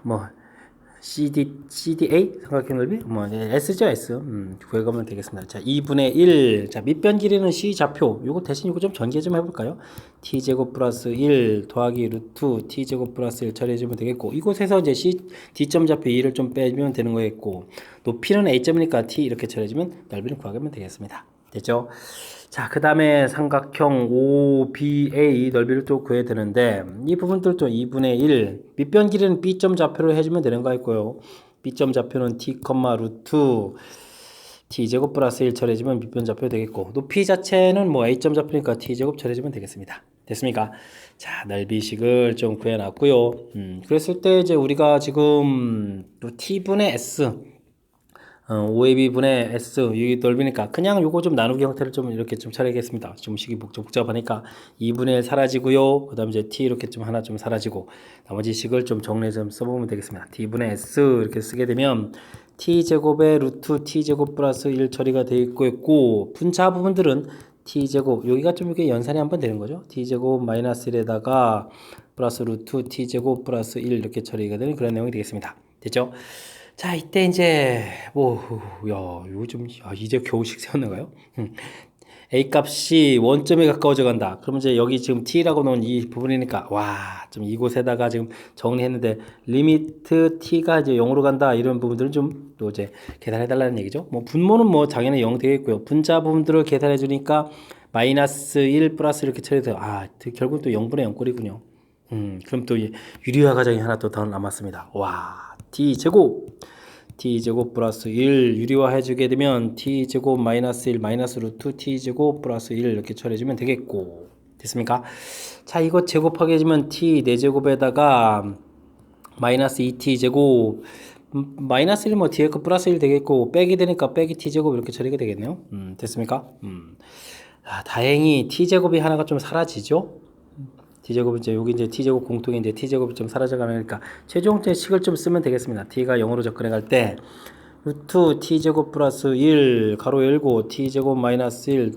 뭐 CDA 삼각형 넓이 뭐 S죠 S. 구해가면 되겠습니다. 자, 2분의 1. 자, 밑변 길이는 C 좌표. 요거 대신 요거 좀 전개 좀 해볼까요? t 제곱 플러스 1 더하기 루트 t 제곱 플러스 1 처리해주면 되겠고, 이곳에서 이제 D점 좌표 2를 좀 빼면 되는 거겠고, 높이는 A점이니까 t 이렇게 처리해주면 넓이를 구하면 되겠습니다. 됐죠? 자, 그 다음에 삼각형 OBA 넓이를 또 구해야 되는데, 이 부분들 또 2분의 1 밑변 길이는 B점 좌표로 해주면 되는 거 있고요. B점 좌표는 t, 루트 t제곱 플러스 1 처리해주면 밑변 좌표 되겠고, 높이 자체는 뭐 A점 좌표니까 t제곱 처리해주면 되겠습니다. 됐습니까? 자, 넓이식을 좀 구해놨고요. 그랬을 때 이제 우리가 지금 또 t분의 s 5ab분의 s 여기 넓이니까 그냥 요거 좀 나누기 형태를 좀 이렇게 좀 처리하겠습니다. 좀 식이 복잡하니까 2분의 1 사라지고요. 그 다음에 이제 t 이렇게 좀 하나 좀 사라지고 나머지 식을 좀 정리해서 좀 써보면 되겠습니다. t분의 s 이렇게 쓰게 되면 t제곱에 루트 t제곱 플러스 1 처리가 되어 있고 분자 부분들은 t제곱 여기가 좀 이렇게 연산이 한번 되는 거죠. t제곱 마이너스 1에다가 플러스 루트 t제곱 플러스 1 이렇게 처리가 되는 그런 내용이 되겠습니다. 됐죠? 자, 이때 이제 이거 좀 이제 겨우식 세웠는가요? A 값이 원점에 가까워져 간다. 그러면 이제 여기 지금 t라고 놓은 이 부분이니까 좀 이곳에다가 지금 정리했는데 리미트 t가 이제 0으로 간다 이런 부분들은 좀 또 이제 계산해 달라는 얘기죠. 뭐 분모는 뭐 당연히 0 되겠고요. 분자 부분들을 계산해 주니까 마이너스 1 플러스 이렇게 처리돼서 결국 또 0분의 0 꼴이군요. 그럼 또 유리화 과정이 하나 또 더 남았습니다. t제곱 플러스 1 유리화 해주게 되면 t제곱 마이너스 1 마이너스 루트 t제곱 플러스 1 이렇게 처리해주면 되겠고, 됐습니까? 자, 이거 제곱하게 해주면 t 4제곱에다가 마이너스 2t제곱 마이너스 1 뭐 뒤에 거 플러스 1 되겠고 빼기 되니까 빼기 t제곱 이렇게 처리가 되겠네요. 됐습니까? 다행히 t제곱이 하나가 좀 사라지죠. t제곱 이제 여기 이제 t제곱 공통인데 t제곱이 좀 사라져가니까 최종적인 식을 좀 쓰면 되겠습니다. t가 0으로 접근해 갈 때 루트 t제곱 플러스 1 가로 열고 t제곱 마이너스 1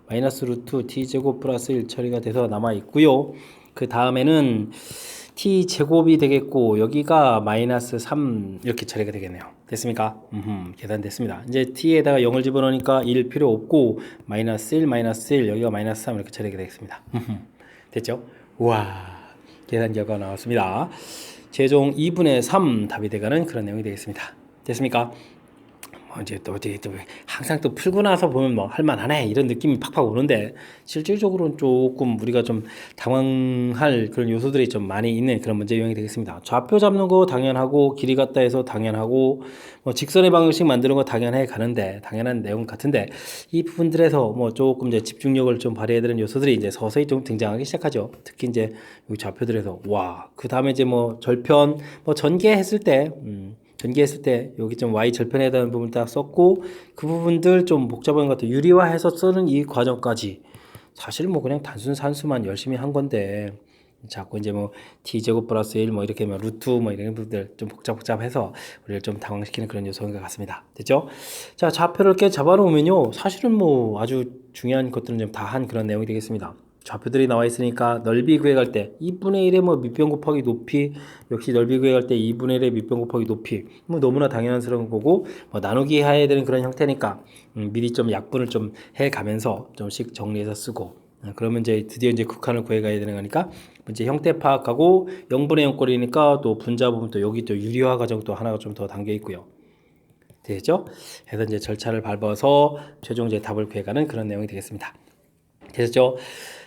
마이너스 루트 t제곱 플러스 1 처리가 돼서 남아 있고요. 그 다음에는 t제곱이 되겠고 여기가 마이너스 3 이렇게 처리가 되겠네요. 됐습니까? 계산됐습니다. 이제 t에다가 0을 집어넣으니까 1 필요 없고 마이너스 1 여기가 마이너스 3 이렇게 처리가 되겠습니다. 됐죠? 계산 결과가 나왔습니다. 최종 2분의 3 답이 돼가는 그런 내용이 되겠습니다. 됐습니까? 이제 또 어디 또 항상 또 풀고 나서 보면 뭐 할만하네 이런 느낌이 팍팍 오는데 실질적으로는 조금 우리가 좀 당황할 그런 요소들이 좀 많이 있는 그런 문제 유형이 되겠습니다. 좌표 잡는 거 당연하고 길이 같다 해서 당연하고 뭐 직선의 방정식 만드는 거 당연해 가는데 당연한 내용 같은데 이 부분들에서 뭐 조금 이제 집중력을 좀 발휘해야 되는 요소들이 이제 서서히 좀 등장하기 시작하죠. 특히 이제 이 좌표들에서 와, 그 다음에 이제 뭐 절편 뭐 전개했을 때 전개했을 때 여기 좀 y 절편에 대한 부분 딱 썼고 그 부분들 좀 복잡한 것 같아요. 유리화해서 쓰는 이 과정까지 사실 뭐 그냥 단순 산수만 열심히 한 건데 자꾸 이제 뭐 t제곱 플러스 1 뭐 이렇게 뭐 루트 뭐 이런 부분들 좀 복잡해서 우리를 좀 당황시키는 그런 요소인 것 같습니다. 됐죠? 자, 좌표를 이렇게 잡아놓으면요 사실은 뭐 아주 중요한 것들은 좀 다 한 그런 내용이 되겠습니다. 좌표들이 나와 있으니까 넓이 구해갈 때 2분의 1의 뭐 밑변 곱하기 높이 역시 넓이 구해갈 때 2분의 1의 밑변 곱하기 높이 뭐 너무나 당연스러운 거고 뭐 나누기 해야 되는 그런 형태니까 미리 좀 약분을 좀 해가면서 좀씩 정리해서 쓰고 그러면 이제 드디어 이제 극한을 구해가야 되는 거니까 이제 형태 파악하고 0분의 0꼴이니까 또 분자 부분 또 여기 또 유리화 과정 또 하나가 좀 더 담겨 있고요. 되겠죠? 해서 이제 절차를 밟아서 최종 이제 답을 구해가는 그런 내용이 되겠습니다. 됐죠?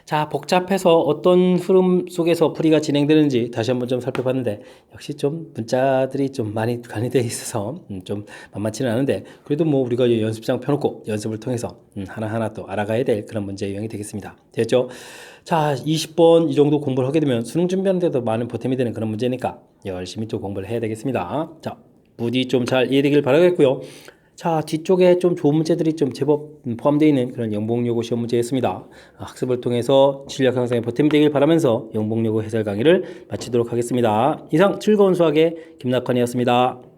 자, 복잡해서 어떤 흐름 속에서 풀이가 진행되는지 다시 한번 좀 살펴봤는데 역시 좀 문자들이 좀 많이 관련되어 있어서 좀 만만치는 않은데 그래도 뭐 우리가 연습장 펴놓고 연습을 통해서 하나하나 또 알아가야 될 그런 문제 유형이 되겠습니다. 됐죠? 자, 20번 이 정도 공부를 하게 되면 수능 준비하는데도 많은 보탬이 되는 그런 문제니까 열심히 또 공부를 해야 되겠습니다. 자, 부디 좀 잘 이해되길 바라겠고요. 자, 뒤쪽에 좀 좋은 문제들이 좀 제법 포함되어 있는 그런 연봉요구 시험 문제였습니다. 학습을 통해서 실력 향상에 보탬이 되길 바라면서 연봉요구 해설 강의를 마치도록 하겠습니다. 이상 즐거운 수학의 김낙환이었습니다.